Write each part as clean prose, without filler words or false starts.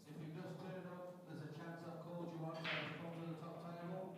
If you've just turned up, there's a chance I've called you on to come to the top table.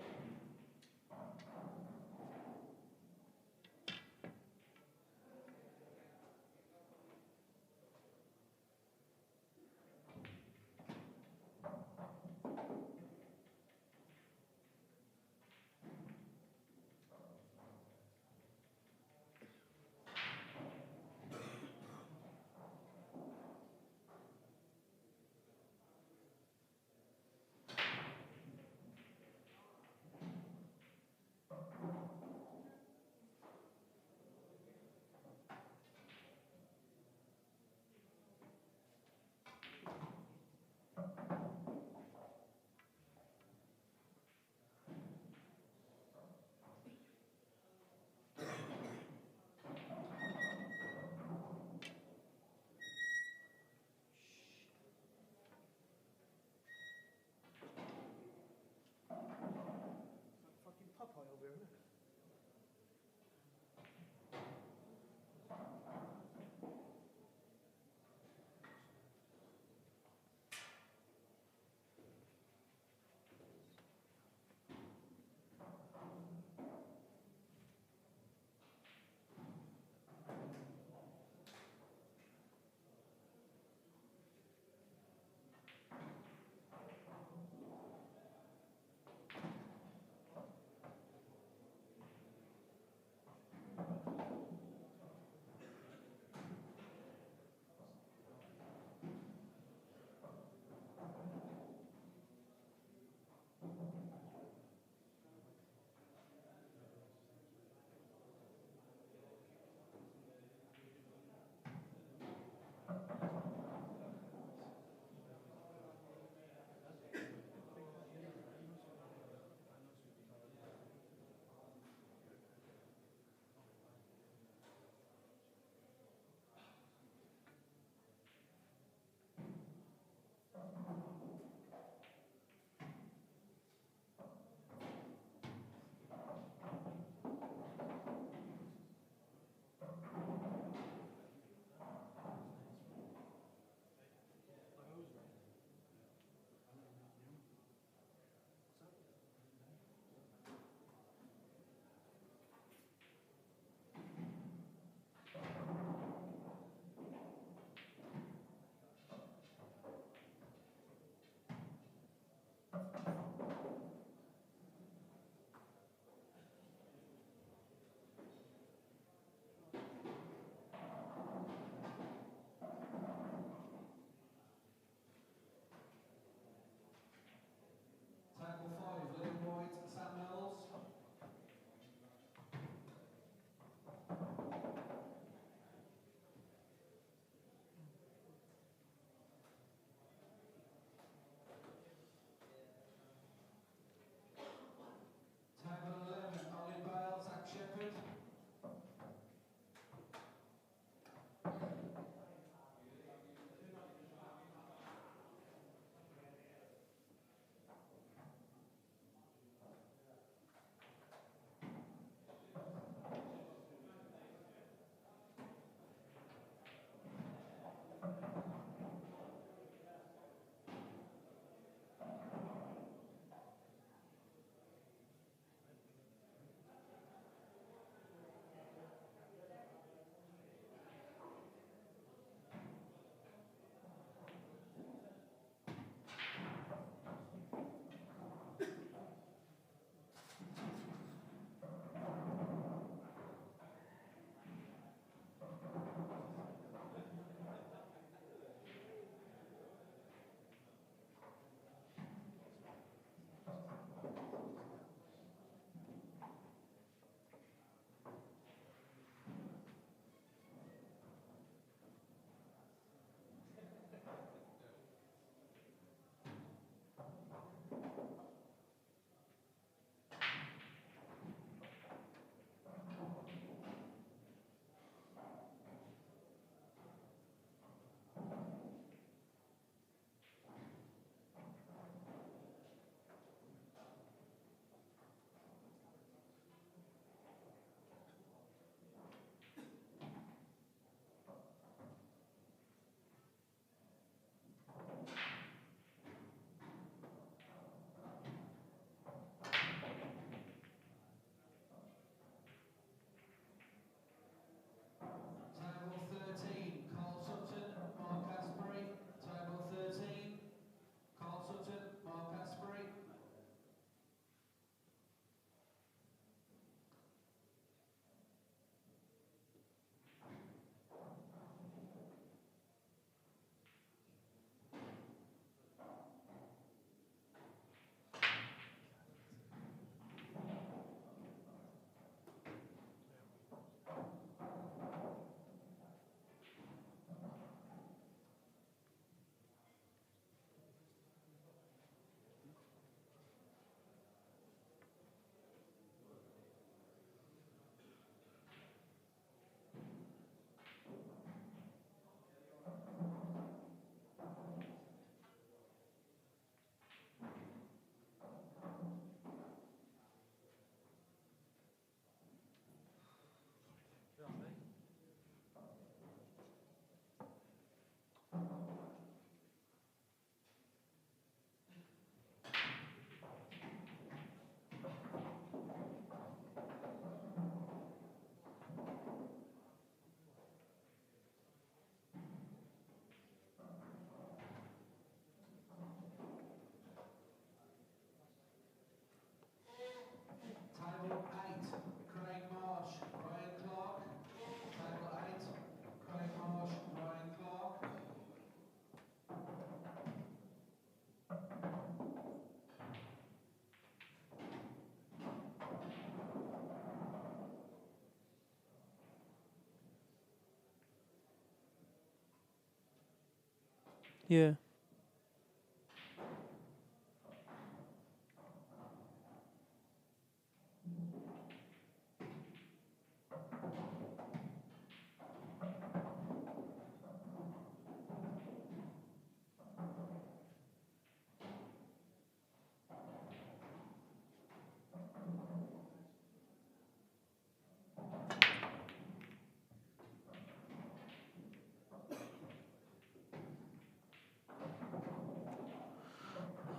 Yeah.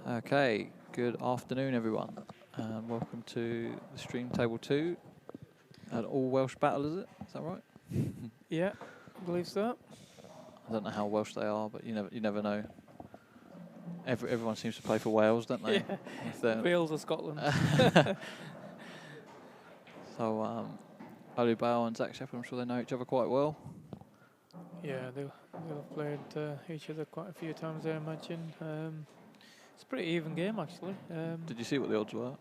Okay, good afternoon everyone, and welcome to the stream table 2. An all Welsh battle, is it? Is that right? Yeah, I believe so. I don't know how Welsh they are, but you never know. Everyone seems to play for Wales, don't they? Yeah. If they're- Wales or Scotland. So, Oly Bale and Zak Shepherd, I'm sure they know each other quite well. Yeah, they'll have played each other quite a few times, I imagine. It's a pretty even game, actually. Did you see what the odds were?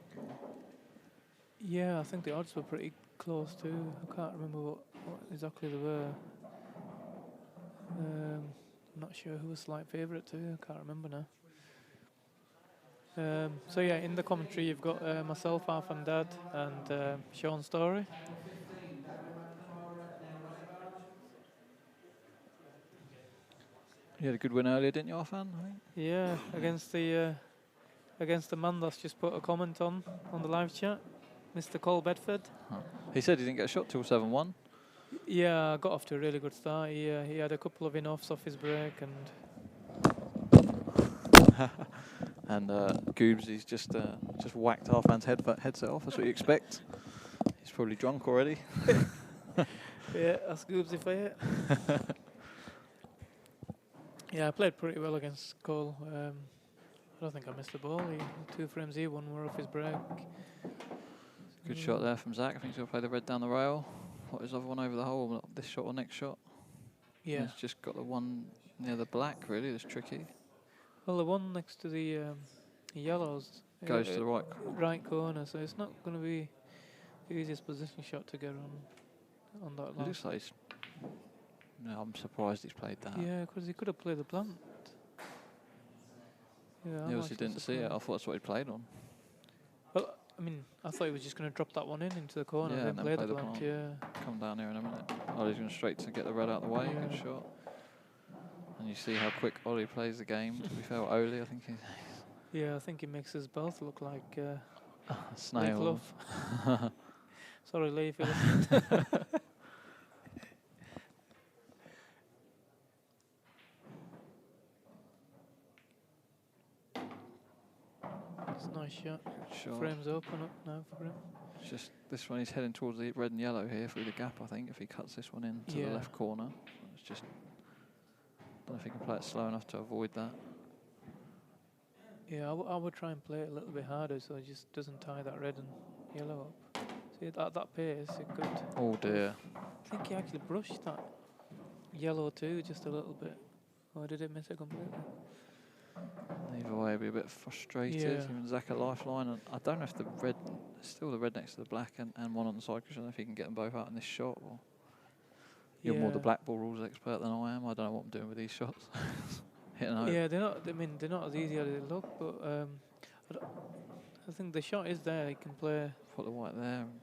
Yeah, I think the odds were pretty close too. I can't remember what exactly they were. I'm not sure who was slight favourite too. I can't remember now. So yeah, in the commentary you've got myself, Arf and Dad, and Sean Story. You had a good win earlier, didn't you, Arfan? I think. Yeah, against the man that's just put a comment on the live chat, Mr. Cole Bedford. Huh. He said he didn't get a shot till 7-1. Yeah, got off to a really good start. He had a couple of in-offs off his break, and And Goobs, he's just whacked Arfan's headset off. That's what you expect. He's probably drunk already. yeah, that's Goobsy for you. Yeah, I played pretty well against Cole. I don't think I missed the ball. The 2 frames here, 1 were off his break. Good shot there from Zak. I think he's going to play the red down the rail. What is the other one over the hole? This shot or next shot? Yeah. He's just got the one near the black, really. That's tricky. Well, the one next to the yellows Goes to the right corner, so it's not going to be the easiest position shot to get on that It line. looks like he's... No, I'm surprised he's played that. Yeah, because he could have played the plant. Yeah, He I'm obviously actually didn't see it. I surprised. thought that's what he played on. Well, I mean, I thought he was just going to drop that one into the corner Yeah, and and then then play the play the plant. plant. Yeah. Come down here in a minute. Ollie's going straight to get the red out of the way. Yeah. Good shot. And you see how quick Ollie plays the game. To be fair, Oly, I think he's Yeah, I think he makes us both look like a snail. Love. Sorry, Lee, if you're listening. It's a nice shot. Good shot. Frames open up now for him. It's just this one, he's heading towards the red and yellow here through the gap, I think, if he cuts this one in to Yeah. the left corner. It's just, don't know if he can play it slow enough to avoid that. Yeah, I would try and play it a little bit harder so it just doesn't tie that red and yellow up. See, at that pace, it could... Oh dear. I think he actually brushed that yellow too, just a little bit. Or did it miss it completely? Either way, it'd be a bit frustrated. Yeah. Even Zak a lifeline. And I don't know if the red, still the red next to the black and one on the side, because I don't know if he can get them both out in this shot. Or you're more the Yeah. black ball rules expert than I am. I don't know what I'm doing with these shots. Hitting over. Yeah, they're not. I mean, they're not as easy as they look, but I think the shot is there. He can play. Put the white there. And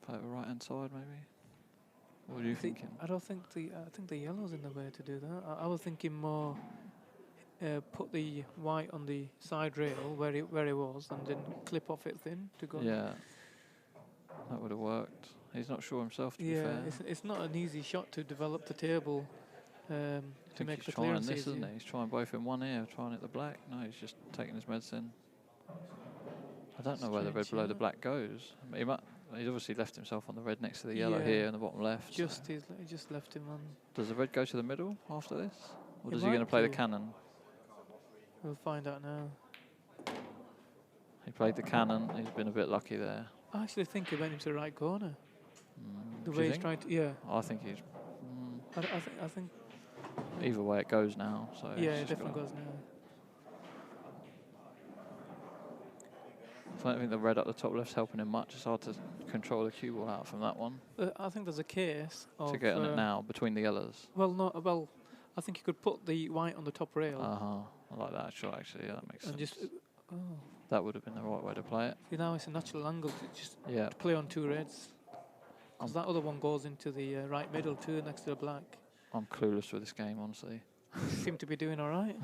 play it the right hand side, maybe. What are you thinking? I don't think I think the yellow's in the way to do that. I was thinking more. Put the white on the side rail where it was, and then clip off it thin to go. Yeah, that would have worked. He's not sure himself, to be Yeah, fair. it's not an easy shot to develop the table. I To think make the he's trying clearance this, easier. isn't he? He's trying both in one ear, trying at the black. No, he's just taking his medicine. I don't know where the red Strange, below the yeah. black goes. He's obviously left himself on the red next to the yellow Yeah. here in the bottom left. so- He just left him on. Does the red go to the middle after this? Or It does he going to might play the do. cannon? We'll find out now. He played the cannon. He's been a bit lucky there. I actually think he went into the right corner. The Do way you he's think? trying to. Yeah. I think he's... I think. Either way it goes now. So Yeah, he's it just definitely gotta- goes now. I don't think the red up the top left's helping him much. It's hard to control the cue ball out from that one. I think there's a case of. To get on it now between the yellows. Well, no. Well, I think you could put the white on the top rail I like that shot actually. Yeah, that makes and sense. just. Oh, That would have been the right way to play it. see now it's a natural angle to just Yeah. play on 2 reds. Because that other one goes into the right middle too, next to the black. I'm clueless with this game, honestly. Seem to be doing all right.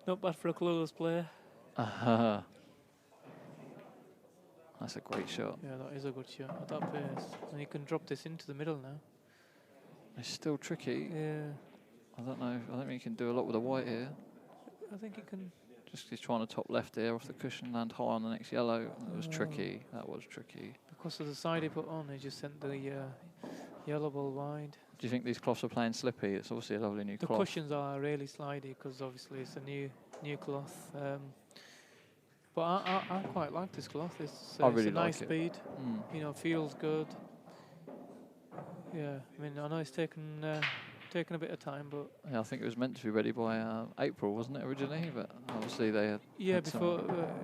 Not bad for a clueless player. That's a great shot. Yeah, that is a good shot at that pace. And you can drop this into the middle now. It's still tricky. Yeah, I don't know. I don't think you can do a lot with the white here. I think you can. Just he's trying to top left here off the cushion, land high on the next yellow. That was tricky. That was tricky. Because of the side he put on, he just sent the yellow ball wide. Do you think these cloths are playing slippy? It's obviously a lovely new The cloth. cushions are really slidey because obviously it's a new cloth. But I quite like this cloth. It's, I really it's a nice like it. speed. You know, feels good. Yeah, I mean, I know it's taken a bit of time, but Yeah, I think it was meant to be ready by April, wasn't it, originally? But obviously they had. yeah, had some- before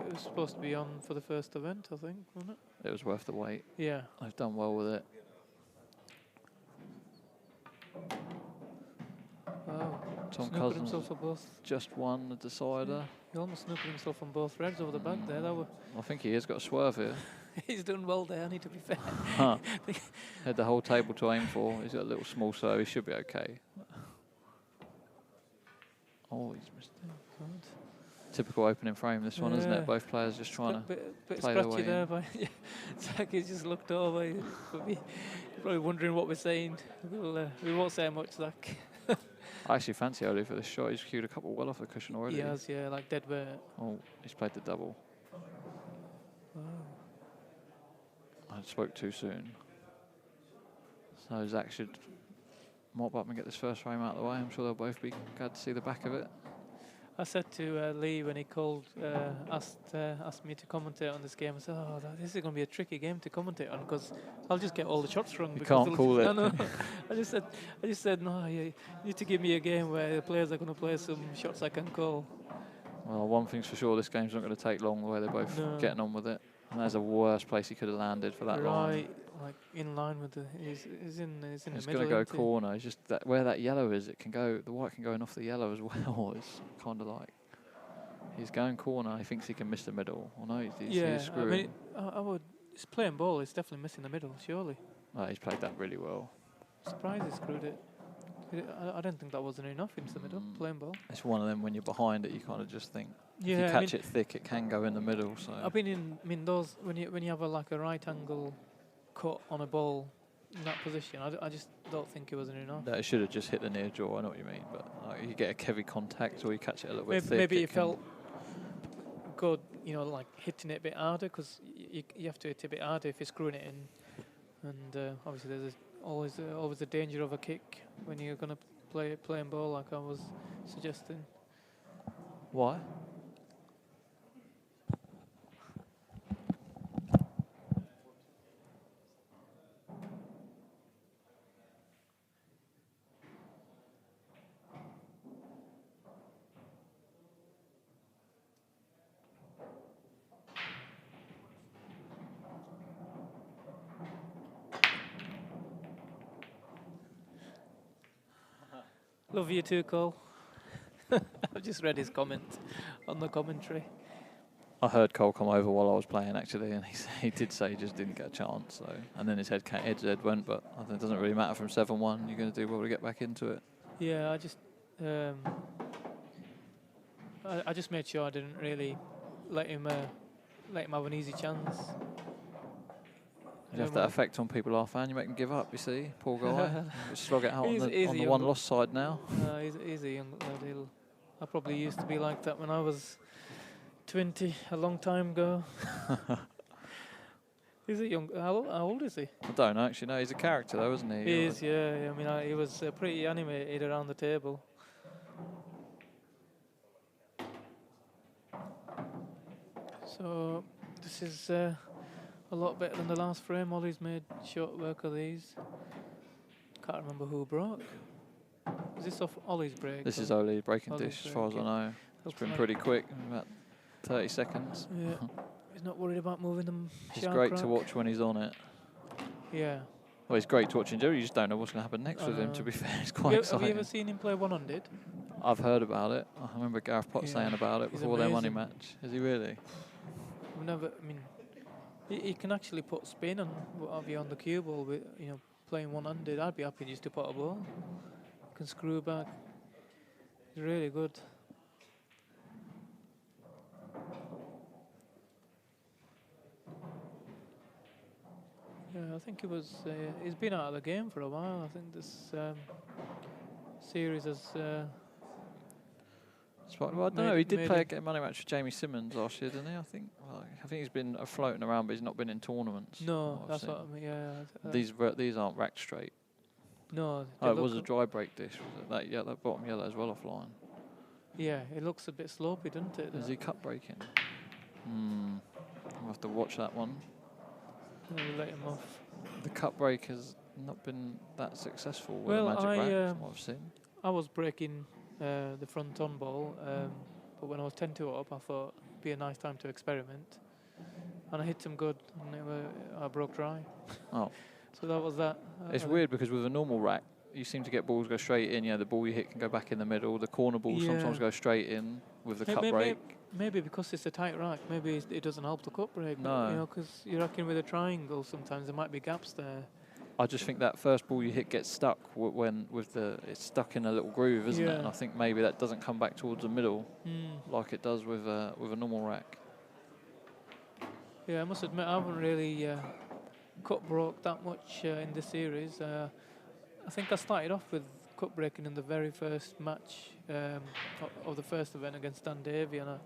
it was supposed to be on for the first event, I think, wasn't it? It was worth the wait. Yeah. They've done well with it. Wow. Tom Snookered Cousins himself for both. just won the decider. He almost snookered himself on both reds over the back there. That were I think he has got a swerve here. he's done well there. I need to be fair. Had the whole table to aim for. He's got a little small serve. He should be okay. Oh, he's missed it. Good. Typical opening frame, this one, isn't Yeah. it? Both players just trying to. Bit play their scratchy way there, in. but yeah, Zak has just looked over. He's probably wondering what we're saying. We won't say much, Zak. I actually fancy Oly for this shot. He's queued a couple well off the cushion already. He has, yeah, like dead weight. Oh, he's played the double. Wow. I spoke too soon. So Zak should mop up and get this first frame out of the way. I'm sure they'll both be glad to see the back of it. I said to Lee when he called, asked me to commentate on this game, I said, "Oh, this is going to be a tricky game to commentate on because I'll just get all the shots wrong." You because can't call it. No, I just said, no, you need to give me a game where the players are going to play some shots I can call. Well, one thing's for sure, this game's not going to take long the way they're both getting on with it. And there's a worse place he could have landed for that line. Right, like in line with the, he's in the middle. It's going to go isn't he? corner. It's just that where that yellow is, it can go. The white can go in off the yellow as well. It's kind of like he's going corner. He thinks he can miss the middle. Well, no, he's Yeah, I screwing. mean, I would. He's playing ball. He's definitely missing the middle. Surely. Oh, he's played that really well. Surprised he screwed it. I don't think that wasn't enough into the middle. Playing ball. It's one of them when you're behind it, you kind of just think Yeah, if you I catch mean, it thick, it can go in the middle. So I've been in. I mean, those when you have like a right angle cut on a ball in that position, I just don't think it wasn't enough. that it should have just hit the near jaw. I know what you mean, but like, you get a heavy contact or you catch it a little bit thick. Maybe it it can- felt good, you know, like hitting it a bit harder because you have to hit it a bit harder if you're screwing it in, and obviously there's always a danger of a kick when you're gonna playing ball like I was suggesting. Why? Love you too, Cole. I've just read his comment on the commentary. I heard Cole come over while I was playing actually, and he did say he just didn't get a chance. So, and then his head went, but I think it doesn't really matter from 7-1. You're going to do well to get back into it. Yeah, I just I just made sure I didn't really let him have an easy chance. You have that effect on people half fan. You make them give up. You see, poor guy. Just slog it out on He's the a one young- lost side now. He's a young lad. I probably used to be like that when I was 20, a long time ago. He's a young. How old is he? I don't know actually. No, he's a character though, isn't he? He is, yeah. I mean, he was pretty animated around the table. So this is a lot better than the last frame. Oly's made short work of these. Can't remember who broke. Is this off Oly's break? This or- is Oly breaking Oly's dish, as far as I break, know. It's Looks been like- pretty quick, about 30 seconds. Yeah. He's not worried about moving them. He's sharp great rack. to watch when he's on it. Yeah. Well, he's great to watch in general. You just don't know what's going to happen next with him. To be fair, it's quite Have exciting. you ever seen him play one-handed? I've heard about it. I remember Gareth Potts Yeah, saying about it he's before their money amazing. match. Is he really? I've never. I mean, he can actually put spin on what have you on the cue ball. With, playing one-handed, I'd be happy just to put a ball. Can screw back. He's really good. Yeah, I think he was. He's been out of the game for a while. I think this series has. Well, I don't Made know. it- He did made play it- a money match with Jamie Simmons last year, didn't he? I think. I think he's been floating around, but he's not been in tournaments. No, I've that's seen. what I mean. Yeah. These aren't racked straight. No. Oh, they it was a look- dry break dish. Was it? That yellow, bottom yellow as well offline. Yeah, it looks a bit slopey, doesn't it? Is he cut breaking? I'll have to watch that one. We'll let him off. The cut break has not been that successful with Well, a magic I, rack, from what I've seen. I was breaking the front on ball, but when I was 10-2 up, I thought it'd be a nice time to experiment. And I hit him good, and I broke dry. Oh. So that was that. It's weird because with a normal rack, you seem to get balls go straight in. The ball you hit can go back in the middle. The corner balls sometimes Yeah. go straight in with the cut Maybe- break. Maybe because it's a tight rack, maybe it doesn't help the cut break. No. Because you're racking with a triangle, sometimes there might be gaps there. I just think that first ball you hit gets stuck when it's stuck in a little groove, isn't it? Yeah. And I think maybe that doesn't come back towards the middle Mm. like it does with a normal rack. Yeah, I must admit I haven't really cut broke that much in this series. I think I started off with cut breaking in the very first match of the first event against Stan Davey, and I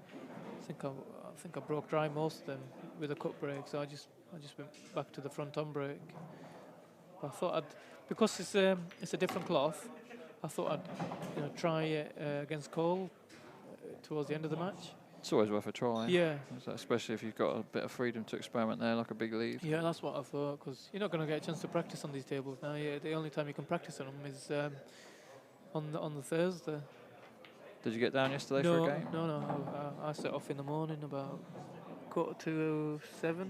think I broke dry most of them with a cut break. So I just went back to the front on break. I thought because it's a different cloth. I thought I'd try it against Cole towards the end of the match. It's always worth a try. Yeah. Especially if you've got a bit of freedom to experiment there, like a big lead. Yeah, that's what I thought, because you're not going to get a chance to practice on these tables now. Yeah, the only time you can practice on them is on the Thursday. Did you get down yesterday for a game? No. I set off in the morning about 6:45.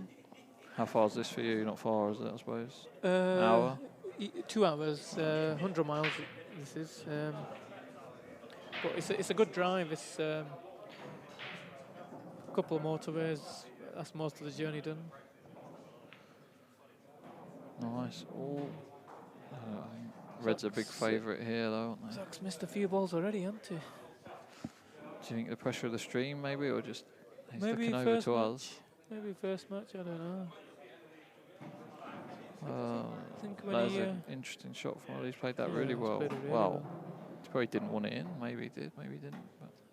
How far is this for you? Not far, is it, I suppose? Hour? 2 hours, 100 miles this is. But it's a good drive. It's a couple of motorways. That's most of the journey done. Nice. I think Red's a big favourite here, though, aren't they? Zak's missed a few balls already, hasn't he? Do you think the pressure of the stream, maybe, or just he's Maybe looking over first to match. us? Maybe first match, I don't know. I think when That's he, an interesting shot from Oly. He's played that yeah, really he's well. played it really Well, well. he probably didn't want it in. Maybe he did, maybe he didn't.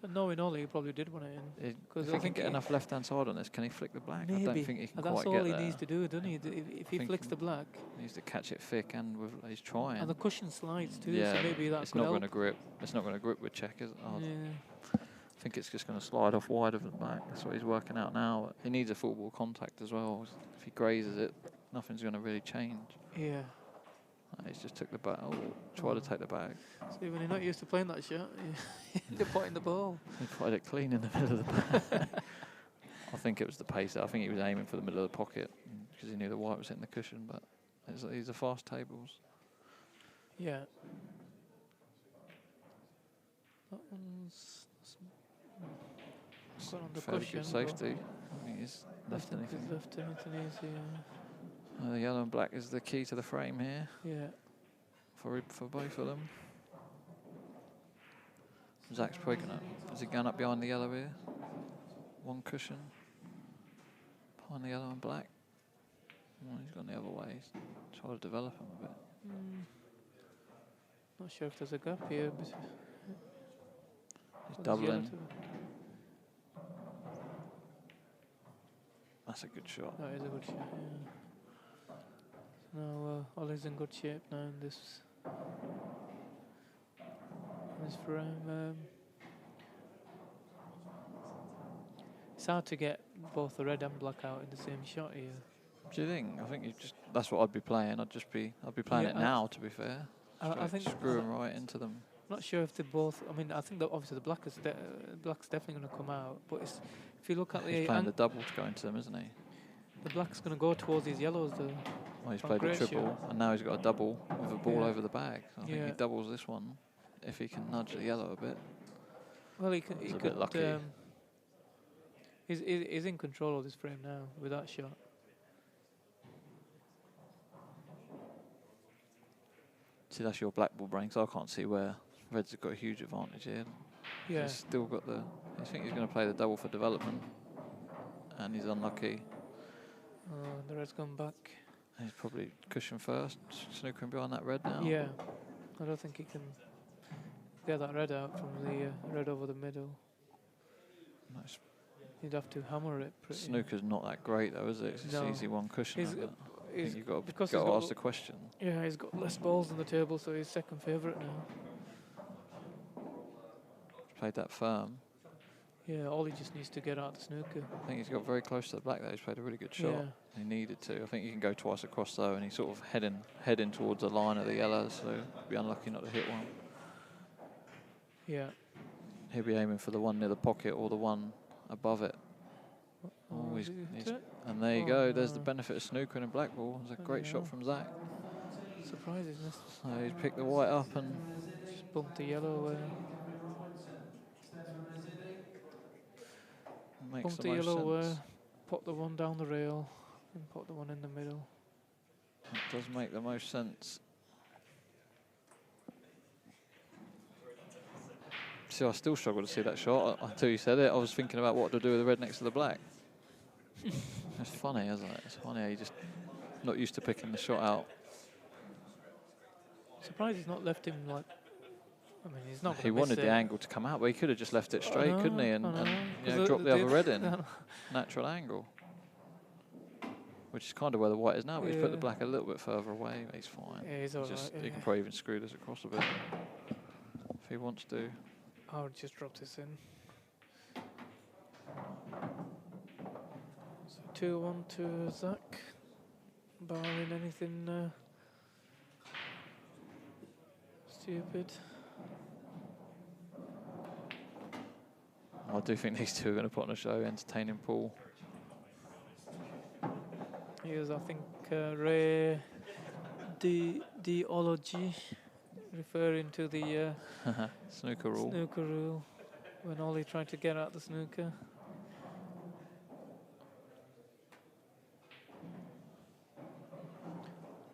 But knowing Oly, he probably did want it in. if he can get enough left-hand side on this, can he flick the black? Maybe. I don't think he can That's quite all get he there. needs to do, doesn't he? If he think flicks the black, He needs to catch it thick, and he's trying. and the cushion slides too, yeah, so maybe that it's could not help. going to grip. It's not going to grip with check, is it? Yeah. I think it's just going to slide off wide of the back. That's what he's working out now. He needs a full ball contact as well. If he grazes it, nothing's going to really change. Yeah. He's just took the back. Oh, tried to take the bag. See, when you're not used to playing that shot, you end up putting the ball. He tried it clean in the middle of the bag. I think it was the pacer. I think he was aiming for the middle of the pocket because he knew the white was hitting the cushion. But these are fast tables. Yeah. That one's got on the Fairly cushion. good but safety. I think he's left I think anything. he's left anything easy. The yellow and black is the key to the frame here Yeah. for both of them. Zak's probably going to... Is he going up behind the yellow here? One cushion. Behind the yellow and black. Oh, he's gone the other way. He's trying to develop him a bit. Not sure if there's a gap here, but He's there's yellow doubling. too. That's a good shot. That is a good shot, yeah. Now Oly's in good shape now in this frame. It's hard to get both the red and black out in the same shot here. Do you think? I think that's what I'd be playing. I'd be playing it now, to be fair. I think screw them right into them. I'm not sure if they both. I mean, I think that obviously the black's definitely going to come out. But if you look at He's playing the double to go into them, isn't he? the black's going to go towards these yellows though. Well, he's Oh, played a great triple, shot. and now he's got a double with a ball Yeah. over the bag. I think Yeah. he doubles this one if he can nudge the yellow a bit. Well, he could. He's He a bit could. lucky. He's in control of this frame now with that shot. See, that's your black ball brain, so I can't see where Reds have got a huge advantage here. Yeah. He's still got the. I think he's going to play the double for development, and he's unlucky. The red's gone back. He's probably cushion first, snookering behind that red now. Yeah. I don't think he can get that red out from the red over the middle. Nice. He'd have to hammer it pretty. Snooker's not that great though, is it? It's No. easy one cushion. He's- I he's- think you've got because to he's got ask the question. Yeah, he's got less balls on the table, so he's second favourite now. Played that firm. Yeah, Ollie just needs to get out the snooker. I think he's got very close to the black there. He's played a really good shot. Yeah. He needed to. I think he can go twice across though, and he's sort of heading towards the line of the yellows, so be unlucky not to hit one. Yeah. He'll be aiming for the one near the pocket or the one above it. Oh, He's- is he he's- hit it? and there you Oh, go. There's the no. benefit of snooker and black ball. It's a great shot hell. from Zak. Surprises, missed. So he's picked the white up and Just bumped the yellow away. makes Bumped the the most yellow away. sense. Put the one down the rail. And put the one in the middle. It does make the most sense. See, I still struggle to see that shot. Until you said it, I was thinking about what to do with the red next to the black. It's funny, isn't it? It's funny how you just not used to picking the shot out. Surprised he's not left him like. I mean, he's not. He gonna miss wanted it. the angle to come out, but he could have just left it I straight, know, couldn't he? I And know, you 'cause know, drop the other red in. Yeah. Natural angle. Which is kind of where the white is now, but he's put the Yeah. black a little bit further away. He's fine. Yeah, he's He alright. He can probably even screw this across a bit if he wants to. I would just drop this in. So 2-1 to Zak. Barring anything stupid. I do think these two are going to put on a show, entertaining pool. Here's, I think, Ray Deology, referring to the Snooker rule. snooker rule when Ollie tried to get out the snooker.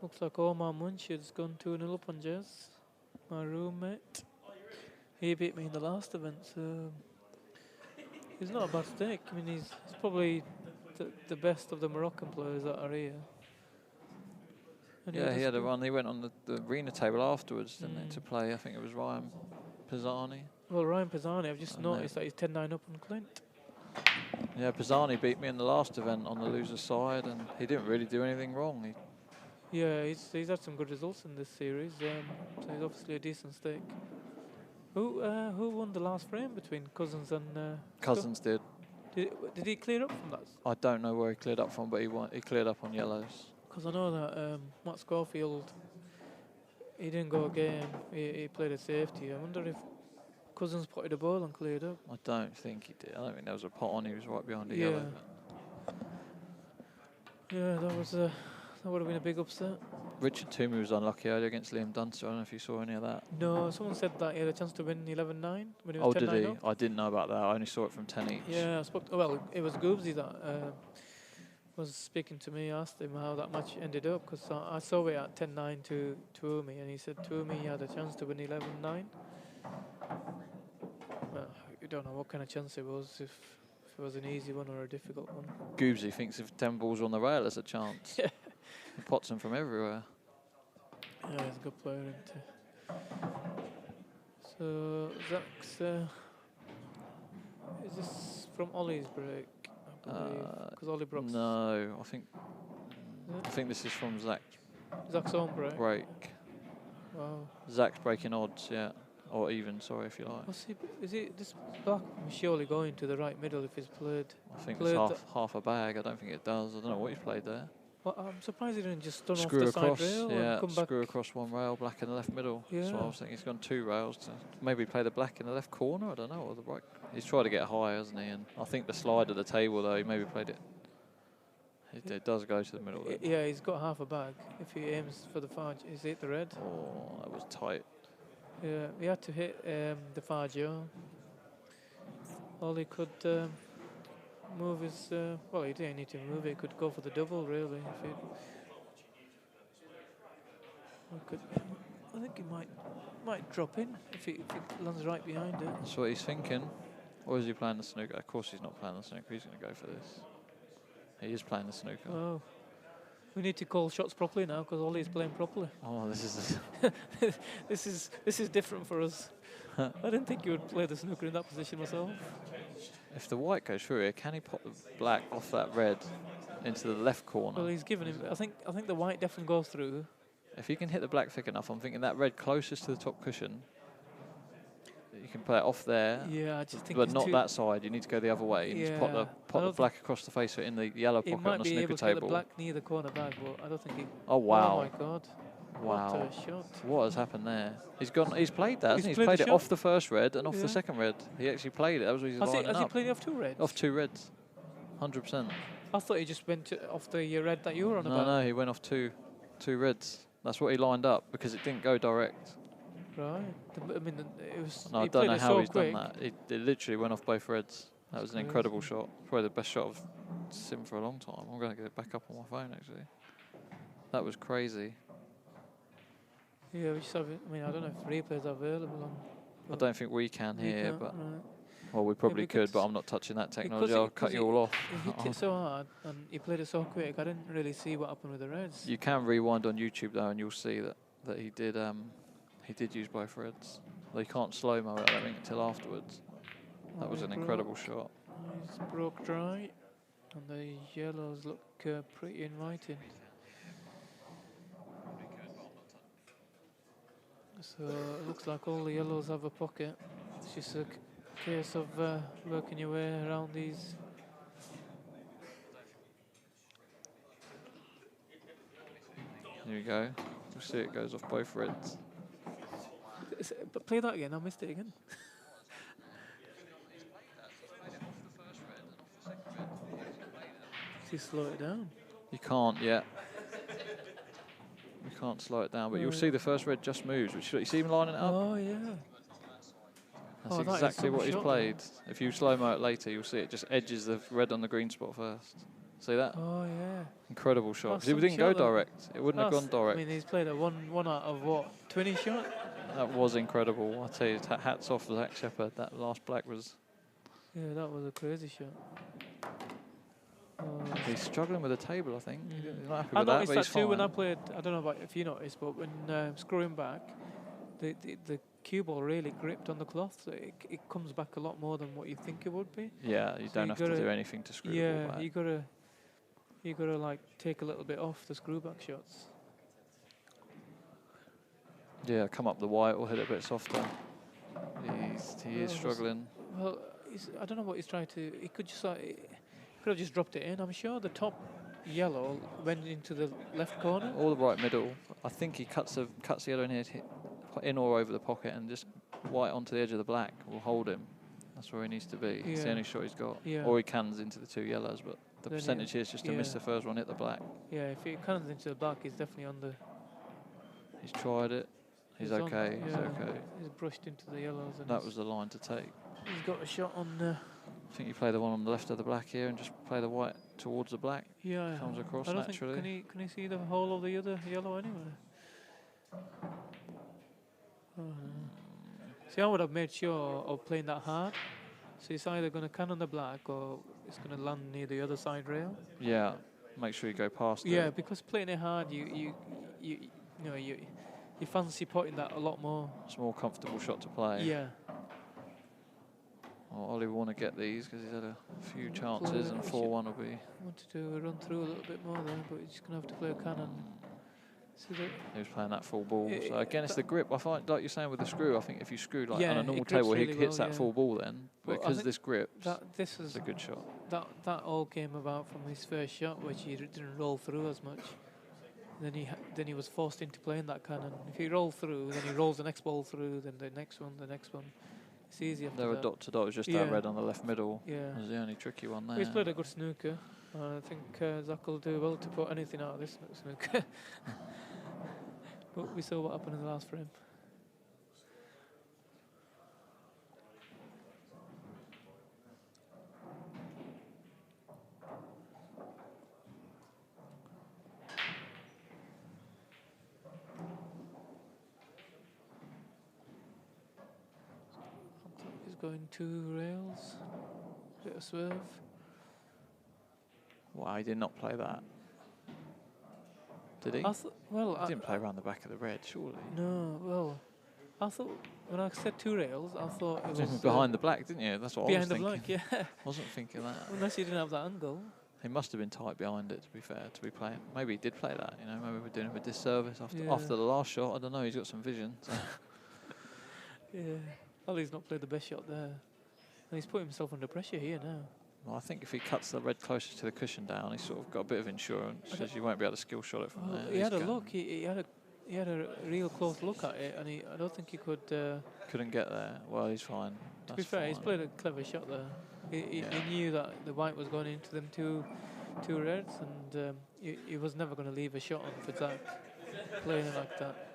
Looks like Omar Munshid's gone 2-0 up on Jez, my roommate. He beat me in the last event, so he's not a bad stake. I mean, he's probably the best of the Moroccan players that are here. And Yeah, he just had a go- run. He went on the arena table afterwards, didn't he, Mm. to play. I think it was Ryan Pisani. Well, Ryan Pisani, I've just I know. noticed that he's 10-9 up on Clint. Yeah, Pisani beat me in the last event on the loser's side, and he didn't really do anything wrong. Yeah, he's had some good results in this series, so he's obviously a decent stake. Who won the last frame between Cousins and Cousins did. Did he clear up from that? I don't know where he cleared up from, but he cleared up on yellows. Because I know that Matt Schofield, he didn't go a game. He played a safety. I wonder if Cousins potted a ball and cleared up. I don't think he did. I don't think there was a pot on. He was right behind the Yeah. yellow. Yeah, that would have been a big upset. Richard Toomey was unlucky earlier against Liam Dunster. I don't know if you saw any of that. No, someone said that he had a chance to win 11-9 when he Oh, was did 10-9 he? up. I didn't know about that. I only saw it from 10 each. Yeah, I spoke. Well, it was Goobsy that was speaking to me. I asked him how that match ended up because I saw it at 10-9 to Tuomi, and he said Tuomi had a chance to win 11-9. Well, you don't know what kind of chance it was, if it was an easy one or a difficult one. Goobsy thinks if 10 balls on the rail, there's a chance. Yeah. He pots them from everywhere. Yeah, he's a good player, isn't he? So Zak's. Is this from Ollie's break? I believe, because Ollie Brooks. No, I think Is it? this is from Zak's Zak's own break. break. Wow. Zak's breaking odds, yeah, or even. Sorry if you like. Is he this black surely going to the right middle if he's played? I think played it's half a bag. I don't think it does. I don't know what he's played there. Well, I'm surprised he didn't just stun off Screw the across, side rail yeah, and come back. screw across one rail, black in the left middle. So Yeah. I was thinking he's gone 2 rails to maybe play the black in the left corner. I don't know, or the right. He's tried to get high, hasn't he? And I think the slide of the table though, he maybe played it It does go to the middle. Then. Yeah, he's got half a bag. If he aims for the far, is it the red? Oh, that was tight. Yeah, he had to hit the far jaw. Oly could move his. Well, he didn't need to move it. He could go for the double, really. If he could, I think he might drop in if he lands right behind it. That's what he's thinking. Or is he playing the snooker? Of course he's not playing the snooker. He's going to go for this. He is playing the snooker. Oh, we need to call shots properly now because Oly's playing properly. Oh, this is... This is different for us. I didn't think you would play the snooker in that position myself. If the white goes through here, can he pop the black off that red into the left corner? Well, he's given him. I think the white definitely goes through. If he can hit the black thick enough, I'm thinking that red closest to the top cushion, you can play it off there. Yeah, I just think. But not that side. You need to go the other way. You need to pop the black across the face of it in the yellow pocket on the snooker He might be able to table. get the black near the corner bag, but I don't think he. Oh wow! Oh my God! Wow! What a shot! What has happened there? He's gone. He's played that. Hasn't he? He's played played the it shot. off the first red and off Yeah. the second red. He actually played it. That was what he's lining Has he up. played it off two reds? Off two reds. 100%. I thought he just went off the red that you were on about. No, he went off two reds. That's what he lined up because it didn't go direct. Right. I mean, it was. No, I he don't played know it how so he's quick. done that. It literally went off both reds. That was an Crazy. incredible shot. Probably the best shot I've seen for a long time. I'm going to get it back up on my phone actually. That was crazy. Yeah, we just have it. I mean, I don't know if replays are available on. I don't think we can We here, can't, but right. well, we probably we could, could but I'm not touching that technology. Because I'll cut you all off. He hit it so hard and he played it so quick. I didn't really see what happened with the reds. You can rewind on YouTube though, and you'll see that he did use both reds. They can't slow mo it, I don't think, until afterwards. That was an incredible shot. He's broke dry, and the yellows look pretty inviting. So it looks like all the yellows have a pocket. It's just a case of working your way around these. Here you go. You see it goes off both reds. But play that again. I missed it again. Just slow it down. You can't yet. You can't slow it down, but you'll see the first red just moves. Which you see him lining it up. Oh yeah. That's that is exactly some what he's shot, played. If you slow mo it later, you'll see it just edges the red on the green spot first. See that? Oh yeah. Incredible shot. That's 'Cause if it some didn't go shot, though. direct, it wouldn't have gone direct. I mean, he's played a one out of what, 20 shot? That was incredible. I tell you, hats off to Zak Shepherd. That last black was. Yeah, that was a crazy shot. Oh. He's struggling with the table, I think. He's not happy I with that, noticed but that he's too when I fine. played. I don't know about if you noticed, but when screwing back, the cue ball really gripped on the cloth. So it comes back a lot more than what you think it would be. Yeah, you So don't you have to gotta- do anything to screw the Yeah, ball back. you gotta like take a little bit off the screw back shots. Yeah, come up the white or hit it a bit softer. He is Well, struggling. Well, I don't know what he's trying to. He could just could have just dropped it in. I'm sure the top yellow went into the left corner. All the right middle. I think he cuts the yellow in here, in or over the pocket, and just white onto the edge of the black will hold him. That's where he needs to be. It's the Yeah. only shot he's got. Yeah. Or he cans into the two yellows, but the Then percentage here is just to miss yeah. the first one, hit the black. Yeah, if he comes into the black, he's definitely on the. He's tried it. He's on- okay. He's yeah, okay. He's brushed into the yellows. And That was the line to take. He's got a shot on. I think you play the one on the left of the black here and just play the white towards the black. Yeah. Comes across I don't naturally. Think, can he see the whole of the other yellow anyway? Oh, no. See, I would have made sure of playing that hard. So it's either going to can on the black or it's going to land near the other side rail. Yeah, make sure you go past Yeah, it. because playing it hard, you fancy putting that a lot more. It's a more comfortable shot to play. Yeah. Well, Oly will want to get these because he's had a few Play chances, it. and We 4-1 will be. Wanted to run through a little bit more there, but he's just going to have to play a cannon. So He was playing that full ball. It- So again, it's the grip. I find, like you're saying with the screw, I think if you screw like Yeah, on a it normal grips table, he really hits well, that yeah. full ball then. But I Because think this grips, this is it's a good shot. that all came about from his first shot, which he didn't roll through as much. Then he was forced into playing that cannon. If he rolled through, then he rolls the next ball through, then the next one, It's easy after They were that. dot to dot. It was just Yeah. that red on the left middle. Yeah. Was the only tricky one there. He's played a good snooker. I think Zak will do well to put anything out of this snooker. But we saw what happened in the last frame. He's going 2 rails. Bit of swerve. Wow, he did not play that. Did he? Well, He didn't play around the back of the red, surely. no, well, I thought when I said 2 rails, I thought it was Behind the black, didn't you? That's what I was behind the thinking. black, yeah. Wasn't thinking that. Unless you didn't have that angle. He must have been tight behind it, to be fair, to be playing. Maybe he did play that, you know. Maybe we're doing him a disservice Yeah. after the last shot. I don't know. He's got some vision. So. Yeah. Well, he's not played the best shot there. And he's put himself under pressure here now. Well, I think if he cuts the red closer to the cushion down, he's sort of got a bit of insurance because you won't be able to skill shot it from Well, there. he had a He's look. He had a real close look at it, and I don't think he could. couldn't get there. Well, he's fine. To be fair, he's played a clever shot there. He knew that the white was going into them two reds, and he was never going to leave a shot on for Zak playing it like that.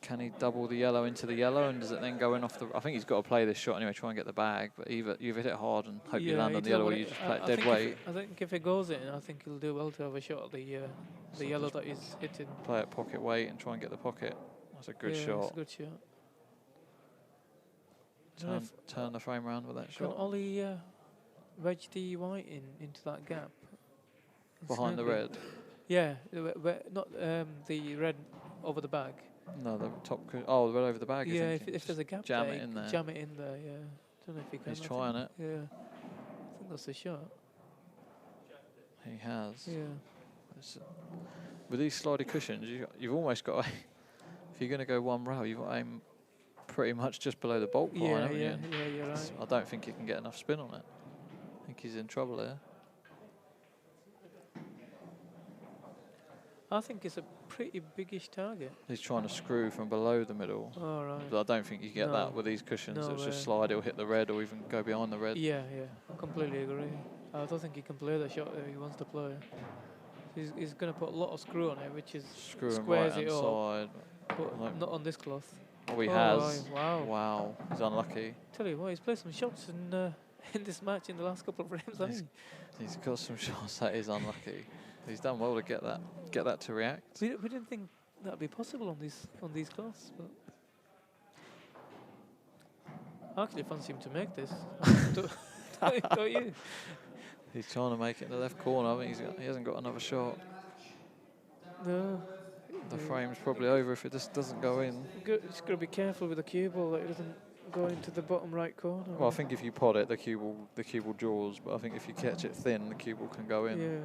Can he double the yellow into the yellow, and does it then go in off the... I think he's got to play this shot anyway, try and get the bag, but either you hit it hard and hope you land on the yellow, or you just play it dead weight. I think if it goes in, I think he'll do well to have a shot at the yellow that he's hitting. Play it pocket weight and try and get the pocket. That's a good shot. It's a good shot. Turn the frame around with that Can shot. Oly wedge the white into that gap? Behind the Snugly. red? Yeah, not the red over the bag. No, the top... Oh, the red over the bag, Yeah, you think? if there's a gap jam there, it in there. jam it in there, yeah. Don't know if he can. He's I trying think. it. Yeah. I think that's the shot. He has. Yeah. With these slidey cushions, you've almost got to... If you're going to go one row, you've got to aim pretty much just below the bolt line, haven't you? Yeah, you're right. I don't think you can get enough spin on it. I think he's in trouble there. I think it's a pretty biggish target. He's trying to screw from below the middle. All right. But I don't think you get No. that with these cushions. No It's just way. slide, it'll hit the red or even go behind the red. Yeah, I completely agree. I don't think he can play the shot that he wants to play. He's going to put a lot of screw on it, which is Screw him squares right it hand up, side. but Nope. not on this cloth. Oh, he Oh, has. right, wow. Wow. He's unlucky. Tell you what, he's played some shots in this match in the last couple of frames, hasn't He's got some shots that is unlucky. He's done well to get that to react. he? We didn't think that'd be possible on these cloths, but I actually fancy him to make this. Don't you? He's trying to make it in the left corner. I think he hasn't got another shot. No. The frame's probably over if it just doesn't go in. Just got to be careful with the cue ball that it doesn't go into the bottom right corner. Well, I think if you pot it, the cue ball draws. But I think if you catch it thin, the cue ball can go in. Yeah.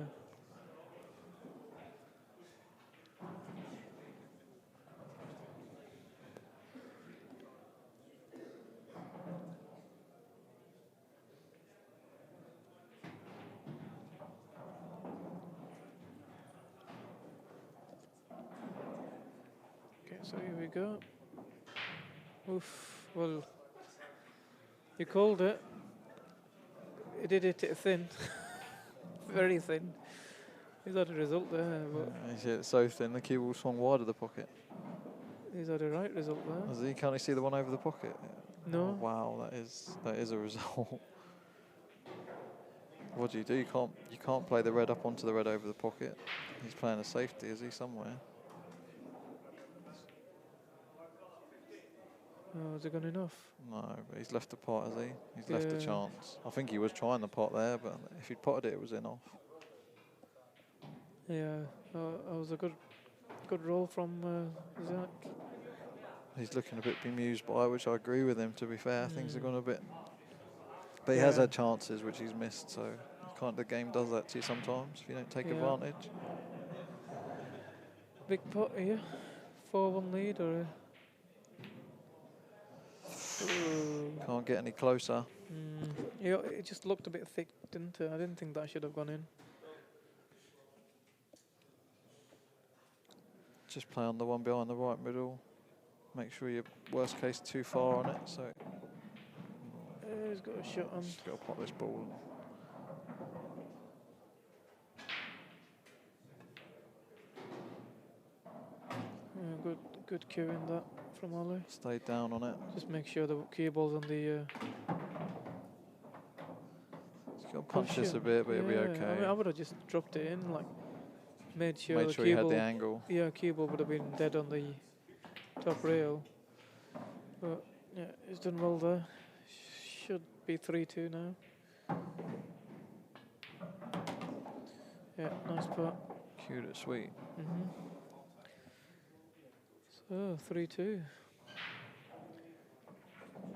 Okay, so here we go. Oof. Well, you called it. He did hit it thin. Very thin. He's had a result there, but He's hit it so thin, the cue ball swung wide of the pocket. he's had a right result there. Does he? Can't he see the one over the pocket? No. Oh, wow, that is a result. What do? You can't play the red up onto the red over the pocket. He's playing a safety, is he, somewhere? Oh, has it gone enough? No, but he's left the pot, has he? He's left a Yeah. chance. I think he was trying the pot there, but if he'd potted it, it was in off. Yeah, that was a good roll from Zak. He's looking a bit bemused by it, which I agree with him, to be fair. Things have Mm. gone a bit... But he has Yeah. had chances, which he's missed, so the game does that to you sometimes, if you don't take Yeah. advantage. Big pot here. 4-1 lead or Can't get any closer. yeah, it just looked a bit thick, didn't it? I didn't think that should have gone in. Just play on the one behind the right middle. Make sure you're worst case too far on it. So He's got a shot on. just got to pop this ball. Good cueing that from Oly. Stay down on it. Just make sure the cue ball's on the. He's got to punch this a bit, but it'll be okay. I mean, I would have just dropped it in, like made sure Made the sure cue you had ball. the angle. Yeah, cue ball would have been dead on the top rail. But yeah, he's done well there. Should be 3-2 now. Yeah, nice putt. Cute it, sweet. So 3-2.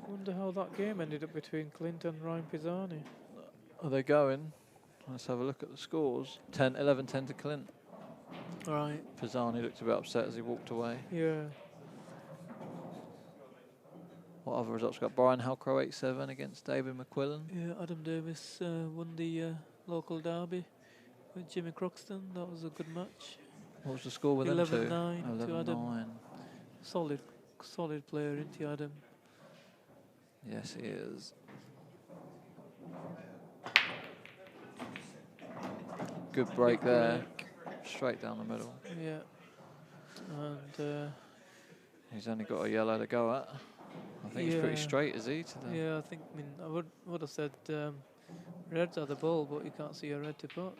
Wonder how that game ended up between Clint and Ryan Pisani. Are they going? Let's have a look at the scores. 11-10 to Clint. Right. Pisani looked a bit upset as he walked away. Yeah. What other results? We've got Brian Halcrow 8-7 against David McQuillan. Yeah, Adam Davis won the local derby with Jimmy Croxton. That was a good match. What was the score with them two? 11-9 to Adam. 11-9. Solid player, isn't he, Adam? Yes, he is. Good break there. Straight down the middle. Yeah. And he's only got a yellow to go at. I think he's pretty straight, is he? Yeah, I mean, I would have said reds are the ball, but you can't see a red to put.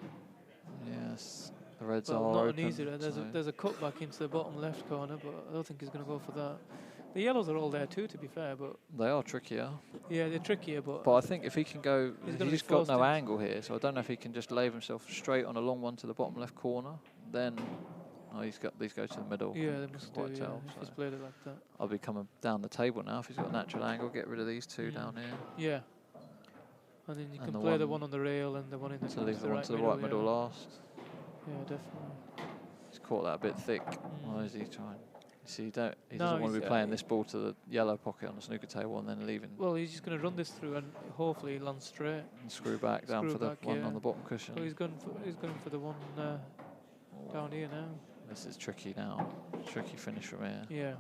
Yes, the reds Well, are not open. an easy red. There's a cut back into the bottom left corner, but I don't think he's going to go for that. The yellows are all there too, to be fair, but they are trickier. yeah, they're trickier. But I think if he can go, he's he's got no angle here, so I don't know if he can just lay himself straight on a long one to the bottom left corner. Then, these go to the middle. Yeah, they must do. Quite tell, If so. he's played it like that. I'll be coming down the table now. If he's got a natural angle, get rid of these two down here. Yeah. And then you And can the play the one on the rail and the one in the to leave the one to the right middle last. Yeah, definitely. He's caught that a bit thick. Why is he trying? You see, he doesn't want to he's, be playing this ball to the yellow pocket on the snooker table and then leaving Well, he's just going to run this through and hopefully land straight. and screw back down for the one on the bottom cushion. So he's going for the one down here now. This is tricky now. Tricky finish from here. Yeah.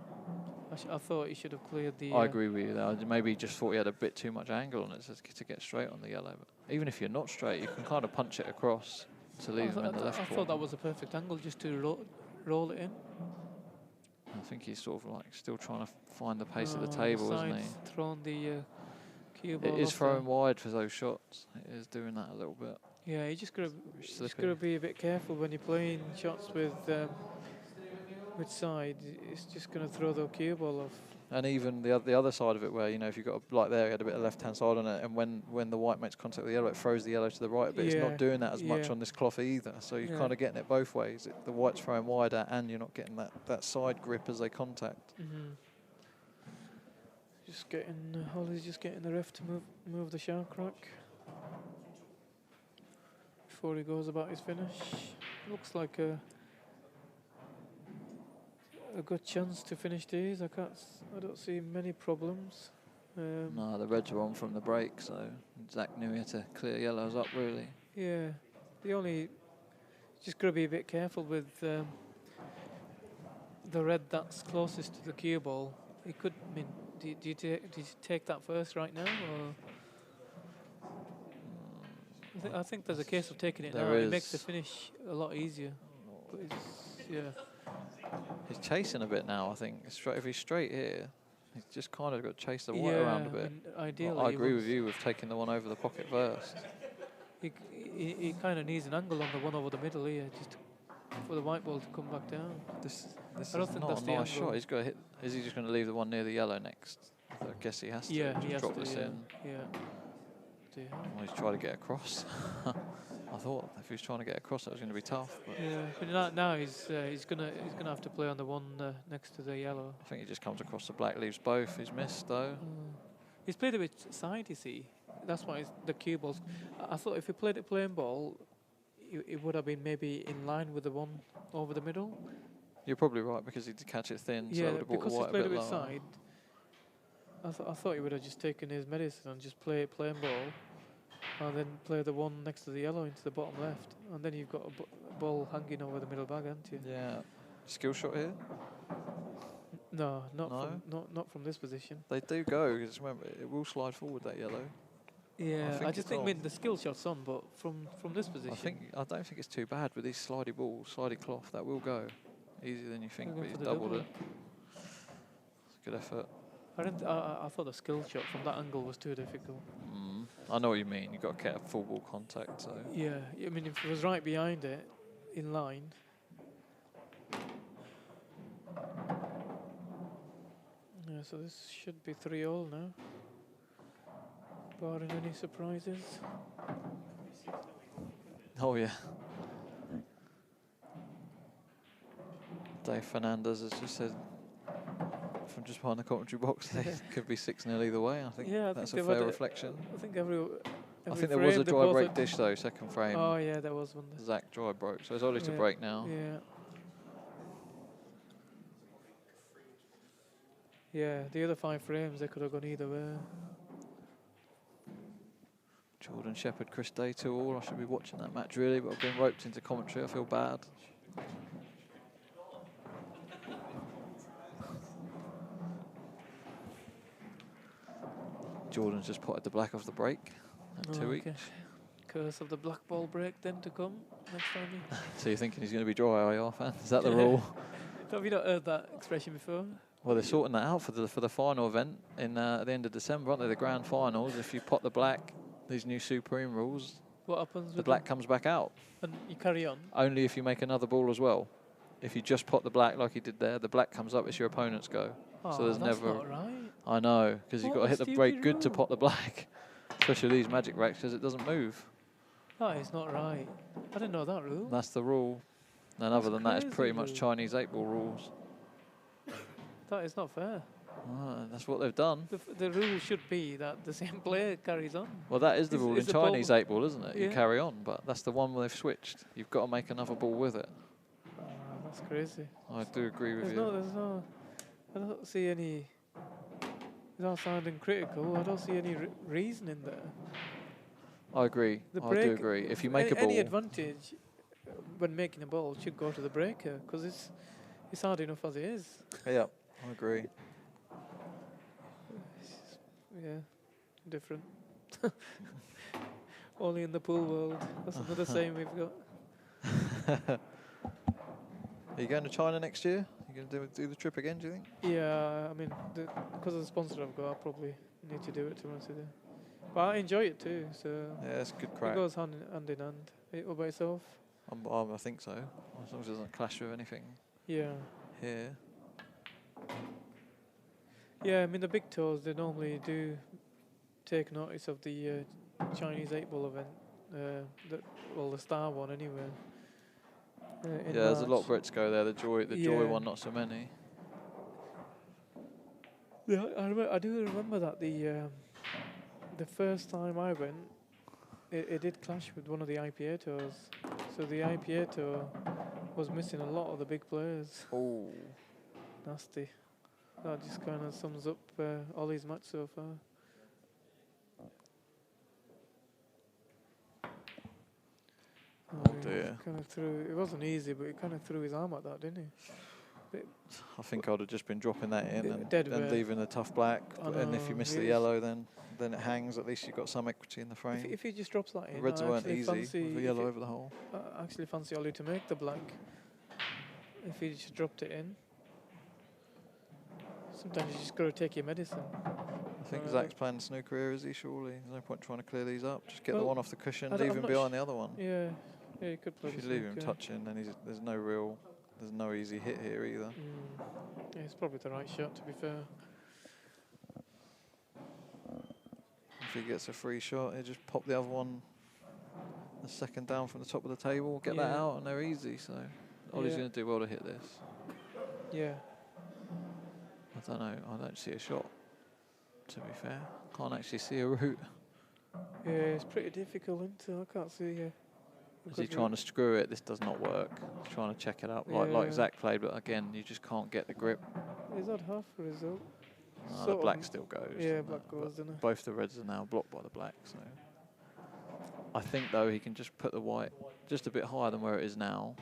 I thought he should have cleared the... I agree with you there. Maybe he just thought he had a bit too much angle on it to get straight on the yellow. But even if you're not straight, you can kind of punch it across to leave him in the left corner. I thought that was a perfect angle just to roll it in. I think he's sort of like still trying to find the pace of the table, isn't he? Thrown the cue ball. It is throwing wide for those shots. It is doing that a little bit. Yeah, you just gotta be a bit careful when you're playing shots with side. It's just gonna throw the cue ball off. And even the other side of it, where if you've got like there, you had a bit of left hand side on it, and when the white makes contact with the yellow, it throws the yellow to the right a bit. It's not doing that as much on this cloth either. So you're kind of getting it both ways. The white's throwing wider, and you're not getting that side grip as they contact. Just getting Oly's just getting the ref to move the shark rack before he goes about his finish. Looks like a good chance to finish these. I don't see many problems. No, the reds are on from the break, so Zak knew he had to clear yellows up really. Yeah, just got to be a bit careful with the red that's closest to the cue ball. It could mean. Do you take that first right now, or I think there's a case of taking it now. It makes the finish a lot easier. But he's chasing a bit now. I think if he's straight here, he's just kind of got to chase the white around a bit. Ideally, I agree with you with taking the one over the pocket first. He kind of needs an angle on the one over the middle here, just for the white ball to come back down. This I don't is think not that's a the nice angle. shot. He's got to hit. Is he just going to leave the one near the yellow next? I guess he has to. Yeah, he has drop to, this in. Yeah. Well, he's trying to get across. I thought if he was trying to get across, that was going to be tough. But But now he's gonna have to play on the one next to the yellow. I think he just comes across the black, leaves both. He's missed though. He's played a bit side, you see. That's why the cue balls. I thought if he played it plain ball, it would have been maybe in line with the one over the middle. You're probably right because he did catch it thin. So Yeah, I would have brought the because he white a played bit a bit lower. side. I thought he would have just taken his medicine and just play it plain ball, and then play the one next to the yellow into the bottom left, and then you've got a ball hanging over the middle bag, haven't you? Yeah. Skill shot here. No, not No? not from this position. They do go, because remember, it will slide forward, that yellow. Yeah, I think just it's think on. maybe the skill shot's on, but from this position. I don't think it's too bad with these slidey balls, slidey cloth. That will go easier than you think, We're but going he's for the doubled double. it. It's a good effort. I thought the skill shot from that angle was too difficult. I know what you mean. You've got to get a full ball contact. So Yeah, I mean, if it was right behind it, in line. Yeah, so this should be 3-all now. Barring any surprises. oh yeah. Dave Fernandez has just said from just behind the commentary box, they could be 6-0 either way. I think Yeah, I that's think a they've had fair reflection. I think every I think there was frame a they dry both break had- dish though, second frame. Oh yeah, there was one. Zak dry broke, so it's Oly to Yeah, break now. Yeah. Yeah, the other 5 frames they could have gone either way. Jordan Shepherd, Chris Day 2-all. I should be watching that match really, but I've been roped into commentary. I feel bad. Jordan's just potted the black off the break at 2 each. Curse of the black ball break then to come next time. So you're thinking he's going to be dry, are you, fan? Is that the rule? Have you not heard that expression before? Well, they're sorting that out for the final event in at the end of December, aren't they? The grand finals. If you pot the black, these new Supreme rules, What happens the with black comes back out. And you carry on? Only if you make another ball as well. If you just pot the black like you did there, the black comes up, it's your opponent's go. Oh, so there's that's never. not right. I know, because you've What got to a hit the stupid break good to rule. pot the black. Especially these magic racks, because it doesn't move. That is not right. I didn't know that rule. That's the rule. And That's other than that, it's crazy pretty much rule. Chinese 8-ball rules. That is not fair. That's what they've done. The rule should be that the same player carries on. Well, that is the rule in is the ball- Chinese 8-ball, isn't it? You Yeah. carry on, but that's the one where they've switched. You've got to make another ball with it. That's crazy. I do agree with There's you. no, I don't see any, without sounding critical, I don't see any reason in there. I agree. The I break, do agree. If you make a ball, any advantage when making a ball should go to the breaker, because it's hard enough as it is. yeah, I agree. Yeah, different. Only in the pool world. That's another saying we've got. Are you going to China next year? You going to do the trip again, do you think? Yeah, I mean, because of the sponsor I've got, I probably need to do it, to be honest with you. But I enjoy it too, so Yeah, it's a good it crack. goes hand in hand. What about yourself? I think so. As long as it doesn't clash with anything Yeah. here. Yeah, I mean, the big tours, they normally do take notice of the Chinese 8-ball event. The star one anyway. Yeah, there's a lot of March. Brits go there. The Joy Yeah. one, not so many. Yeah, I do remember that the first time I went, it did clash with one of the IPA tours. So the IPA tour was missing a lot of the big players. Oh, Nasty. That just kind of sums up Oly's match so far. Oh dear. Kind of threw. It wasn't easy, but he kind of threw his arm at that, didn't he? I think I'd have just been dropping that in Dead and weight. leaving the tough black. I And if you know, miss it the is. yellow, then it hangs. At least you've got some equity in the frame. If he just drops that in, The reds I weren't actually easy fancy with the if yellow it- over the hole. I actually fancy Oly to make the black. If he just dropped it in. Sometimes you just got to take your medicine. I think Uh, Zak's playing snooker here, is he, surely? There's no point trying to clear these up. Just get the Well, one off the cushion, I don't- leave I'm him not behind the other one. Yeah, you could play If you the leave him snooker. touching, then there's no easy hit here either. Yeah, it's probably the right shot, to be fair. If he gets a free shot, he'll just pop the other one the second down from the top of the table, get that Yeah. out, and they're easy. So Oly's Yeah. going to do well to hit this. Yeah. I don't know. I don't see a shot, to be fair. Can't actually see a route. Yeah, it's pretty difficult, isn't it? I can't see a Is he good trying route. to screw it? This does not work. He's trying to check it out like Yeah. Zak played, but again, you just can't get the grip. Is that half a result? The Sort of black still goes. Yeah, doesn't black it? goes, But doesn't it? both the reds are now blocked by the black, so. I think, though, he can just put the white just a bit higher than where it is now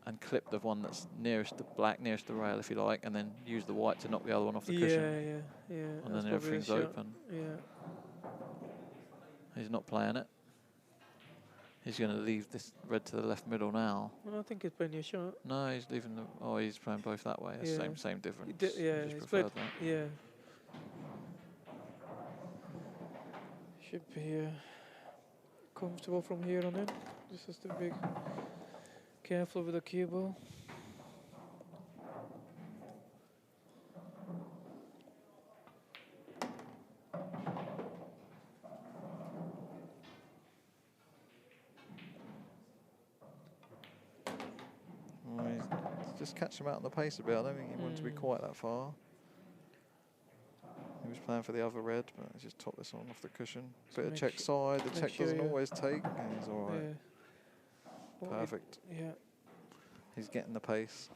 and clip the one that's nearest the black, nearest the rail, if you like, and then use the white to knock the other one off the cushion. Yeah. And That's then probably everything's the shot. open. Yeah. He's not playing it. He's going to leave this red to the left middle now. Well, I think he's playing your shot. No, he's leaving the. Oh, he's playing both that way. That's Yeah. same difference. Yeah, Just he's preferred played. that. Yeah. Should be comfortable from here on in. Just has to be careful with the cue ball. Oh, he's just catch him out on the pace a bit. I don't think he wanted to be quite that far. He was playing for the other red, but he just topped this on off the cushion. Bit of check side. The check doesn't always take, and he's all right. Yeah. Perfect. Yeah. He's getting the pace.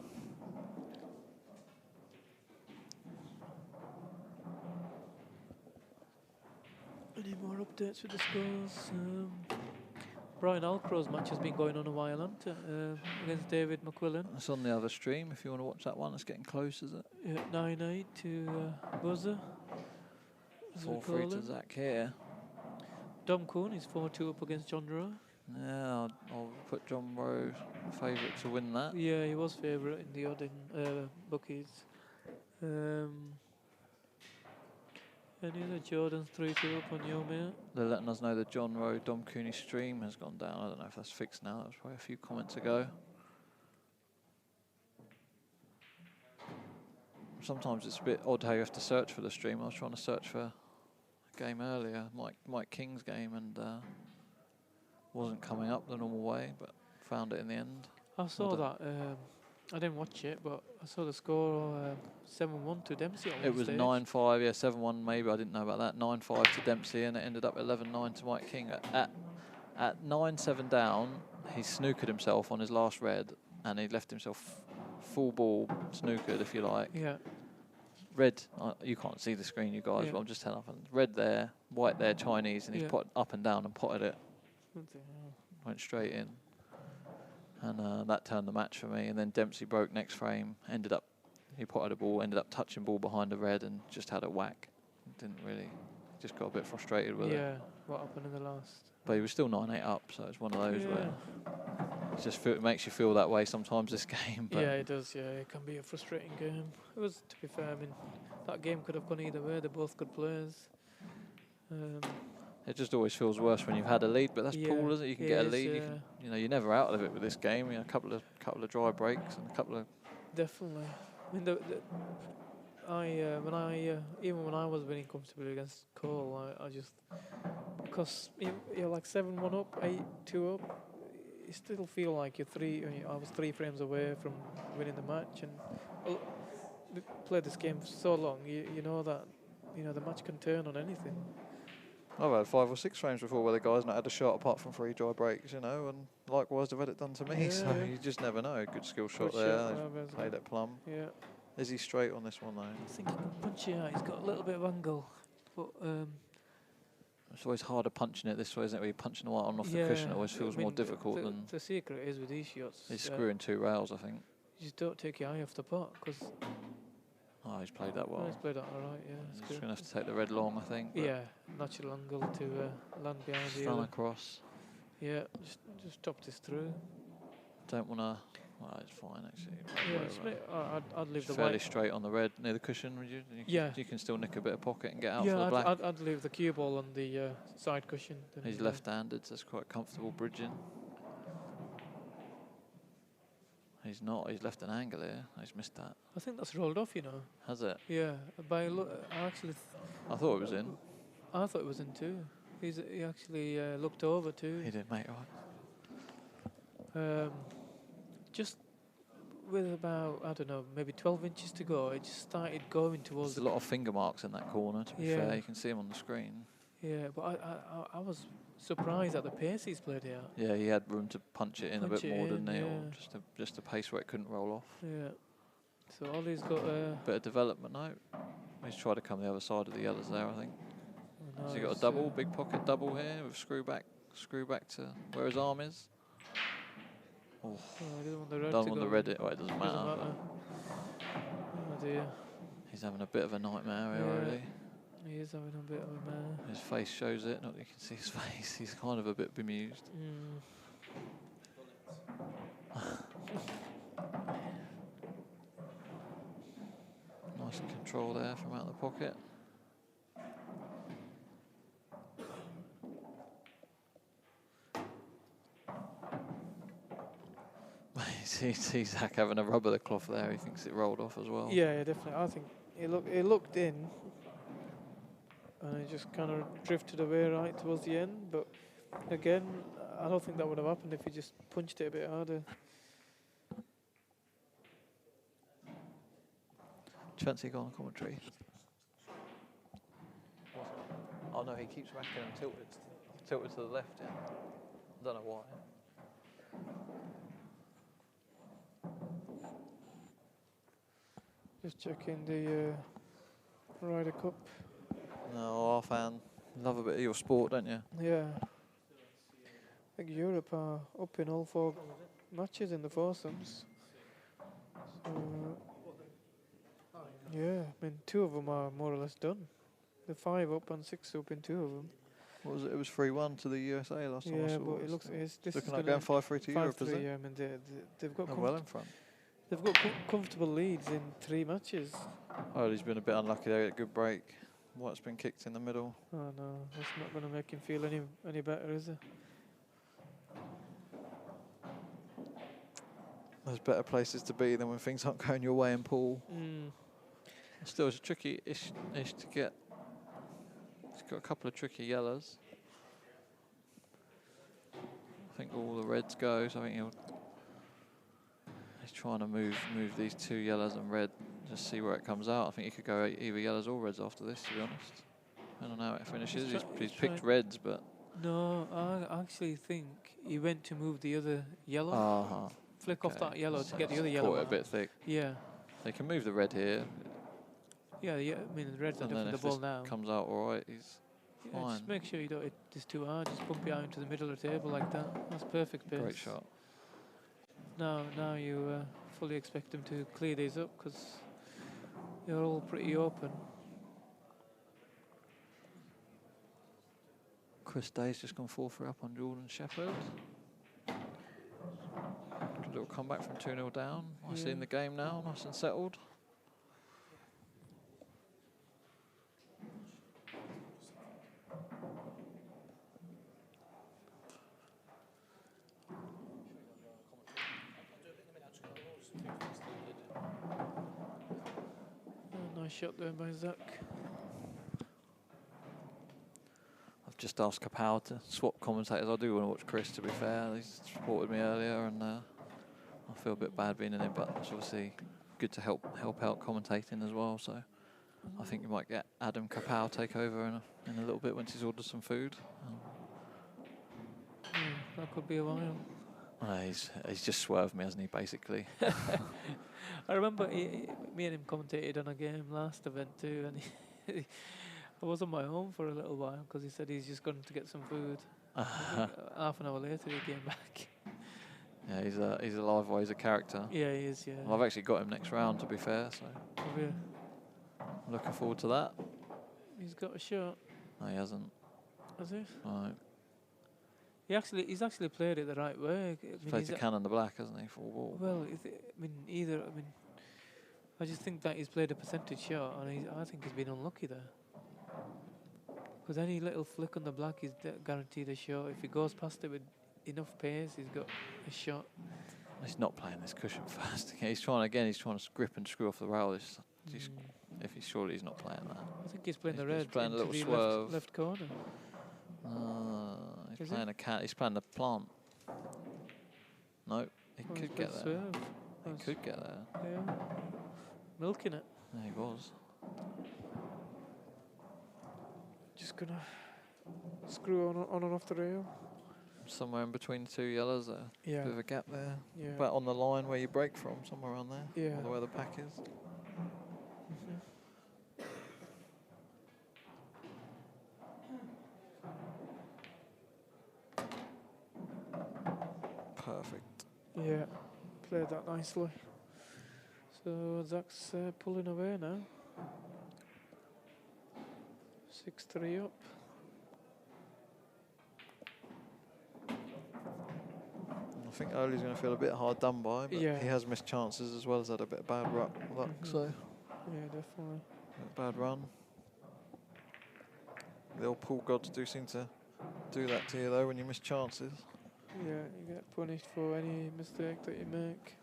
Any more updates with the scores? Brian Alcrow's match has been going on a while, hasn't it? Against David McQuillan. It's on the other stream if you want to watch that one. It's getting close, is it? Yeah, 9-8 to Buzzer. 4-3 to Zak here. Dom Coon is 4-2 up against John Rowe. Yeah, I'll put John Rowe favourite to win that. Yeah, he was favourite in the odd bookies. Any other Jordans 3-2 up on your mate? They're letting us know the John Rowe Dom Cooney stream has gone down. I don't know if that's fixed now. That was probably a few comments ago. Sometimes it's a bit odd how you have to search for the stream. I was trying to search for a game earlier, Mike King's game, and wasn't coming up the normal way, but found it in the end. I saw that. I didn't watch it, but I saw the score 7-1 to Dempsey. It was 9-5, yeah, 7-1 maybe. I didn't know about that. 9-5 to Dempsey, and it ended up 11-9 to Mike King. At 9-7 down, he snookered himself on his last red, and he left himself full ball snookered, if you like. Yeah. Red, you can't see the screen, you guys, but I'm just telling you. Red there, white there, Chinese, and he's put up and down and potted it. Went straight in. And that turned the match for me. And then Dempsey broke next frame. He potted a ball, ended up touching ball behind the red and just had a whack. Didn't really, just got a bit frustrated with it. Yeah, what happened in the last? But he was still 9-8 up, so it's one of those where it makes you feel that way sometimes, this game. But yeah, it does, yeah. It can be a frustrating game. It was, to be fair, I mean, that game could have gone either way. They're both good players. It just always feels worse when you've had a lead, but that's pool, isn't it? You can get a lead. You're never out of it with this game. A couple of dry breaks and a couple of. Definitely. I mean, even when I was winning comfortably against Cole, I just, because you're like 7-1 up, 8-2 up, you still feel like I was 3 frames away from winning the match, and we played this game for so long. You know that the match can turn on anything. I've had 5 or 6 frames before where the guy's not had a shot apart from 3 dry breaks, and likewise they've had it done to me, so you just never know. Good skill shot there, played it plumb. Yeah. Is he straight on this one though? I think he can punch it out, he's got a little bit of angle, but it's always harder punching it this way, isn't it? Where you're punching the white on off the cushion, it always feels more difficult than... The secret is with these shots... He's screwing 2 rails, I think. You just don't take your eye off the pot, because... Oh, he's played that well. He's played that alright, yeah. He's just going to have to take the red long, I think. Yeah, natural angle to land behind the Stun across. Yeah, just top this through. Don't want to... Well, it's fine, actually. Yeah, I'd leave the fairly white... straight on the red, near the cushion, would you? You can still nick a bit of pocket and get out for the black. I'd leave the cue ball on the side cushion. He's left-handed, so it's quite comfortable bridging. He's not. He's left an angle here. He's missed that. I think that's rolled off, Has it? Yeah. I thought it was in. I thought it was in too. He actually looked over too. He did, mate. Right. Just with about, I don't know, maybe 12 inches to go, it just started going towards... There's a lot of finger marks in that corner, to be fair. You can see him on the screen. Yeah, but I was surprised at the pace he's played here. Yeah, he had room to punch it in a bit more, didn't he? Yeah. Or just a pace where it couldn't roll off. Yeah. So Oly's got a... Bit of development now. He's tried to come the other side of the others there, I think. Has he got a double, big pocket double here with screw back to where his arm is? Oh, I didn't want the red Don't to want go. the red. Well, it doesn't matter. Doesn't matter. Oh dear. He's having a bit of a nightmare here Yeah. already. He is having a bit of a mare. His face shows it. Not that you can see his face. He's kind of a bit bemused. Nice control there from out of the pocket. You see Zak having a rub of the cloth there. He thinks it rolled off as well. Yeah, definitely. I think it looked in, and it just kind of drifted away right towards the end. But again, I don't think that would have happened if he just punched it a bit harder. Do you fancy going on commentary? Oh no, he keeps racking and tilted to the left. Yeah, don't know why. Just checking the Ryder Cup. No, our fan love a bit of your sport, don't you? Yeah. I think Europe are up in all 4 matches in the foursomes. So, yeah, I mean 2 of them are more or less done. The 5 up and 6 up in 2 of them. What was it? It was 3-1 to the USA last time I Yeah, saw but it. it looks this looking is like gonna going 5-3 to Europe, is 5-3. it? Yeah, I mean they've got Well in front. they've got comfortable leads in 3 matches. Oh, he's been a bit unlucky there. Good break. White's been kicked in the middle. Oh no, that's not going to make him feel any better, is it? There's better places to be than when things aren't going your way in pool. Still, it's tricky-ish to get. He's got a couple of tricky yellows. I think all the reds go, so I think he's trying to move these 2 yellows and red, just see where it comes out. I think he could go either yellows or reds after this, to be honest. I don't know how it finishes. He's picked reds, but... No, I actually think he went to move the other yellow. Flick off that yellow to get the other yellow. Caught it a bit thick. Yeah. They can move the red here. Yeah, I mean the reds are And different then the if ball this now. comes out all right, he's fine. Just make sure you don't hit this too hard. Just bump it out into the middle of the table like that. That's perfect pace. Great shot. Now you fully expect him to clear these up because they're all pretty open. Chris Day's just gone 4-3 up on Jordan Shepherd. Good little comeback from 2-0 down. Nicely in the game now, nice and settled. Nice shot there by Zak. I've just asked Kapow to swap commentators. I do want to watch Chris, to be fair. He's supported me earlier, and I feel a bit bad being in it, but it's obviously good to help out commentating as well. So I think you might get Adam Kapow take over in a little bit once he's ordered some food. That could be a while. He's just swerved me, hasn't he, basically? I remember me and him commentated on a game last event too, and I was on my own for a little while because he said he's just gone to get some food. Half an hour later he came back. Yeah, he's a live wire, he's a character. Yeah, he is, yeah. Well, I've actually got him next round, to be fair, so Yeah. I'm looking forward to that. He's got a shot. No, he hasn't. Has he? Right. He's actually played it the right way. He's played the Cannon the Black, hasn't he, full ball? Well, I just think that he's played a percentage shot, and I think he's been unlucky there. Because any little flick on the black is guaranteed a shot. If he goes past it with enough pace, he's got a shot. He's not playing this cushion first. He's trying to grip and screw off the rail. If he's surely he's not playing that. I think he's playing the red. He's playing a into little the swerve. left corner. He's playing a cat. He's playing the plant. No, he could get there. Swerve. He could get there. Yeah. Milking it. There he was. Just gonna screw on and off the rail. Somewhere in between the 2 yellows there. Yeah. Bit of a gap there. Yeah. But on the line where you break from, somewhere around there. Yeah. Or where the pack is. Perfect. Yeah, played that nicely. So Zak's pulling away now. 6-3 up. I think Oly's going to feel a bit hard done by, but Yeah. he has missed chances as well as had a bit of bad luck. So Yeah, definitely. bad run. The old pool gods do seem to do that to you though when you miss chances. Yeah, you get punished for any mistake that you make.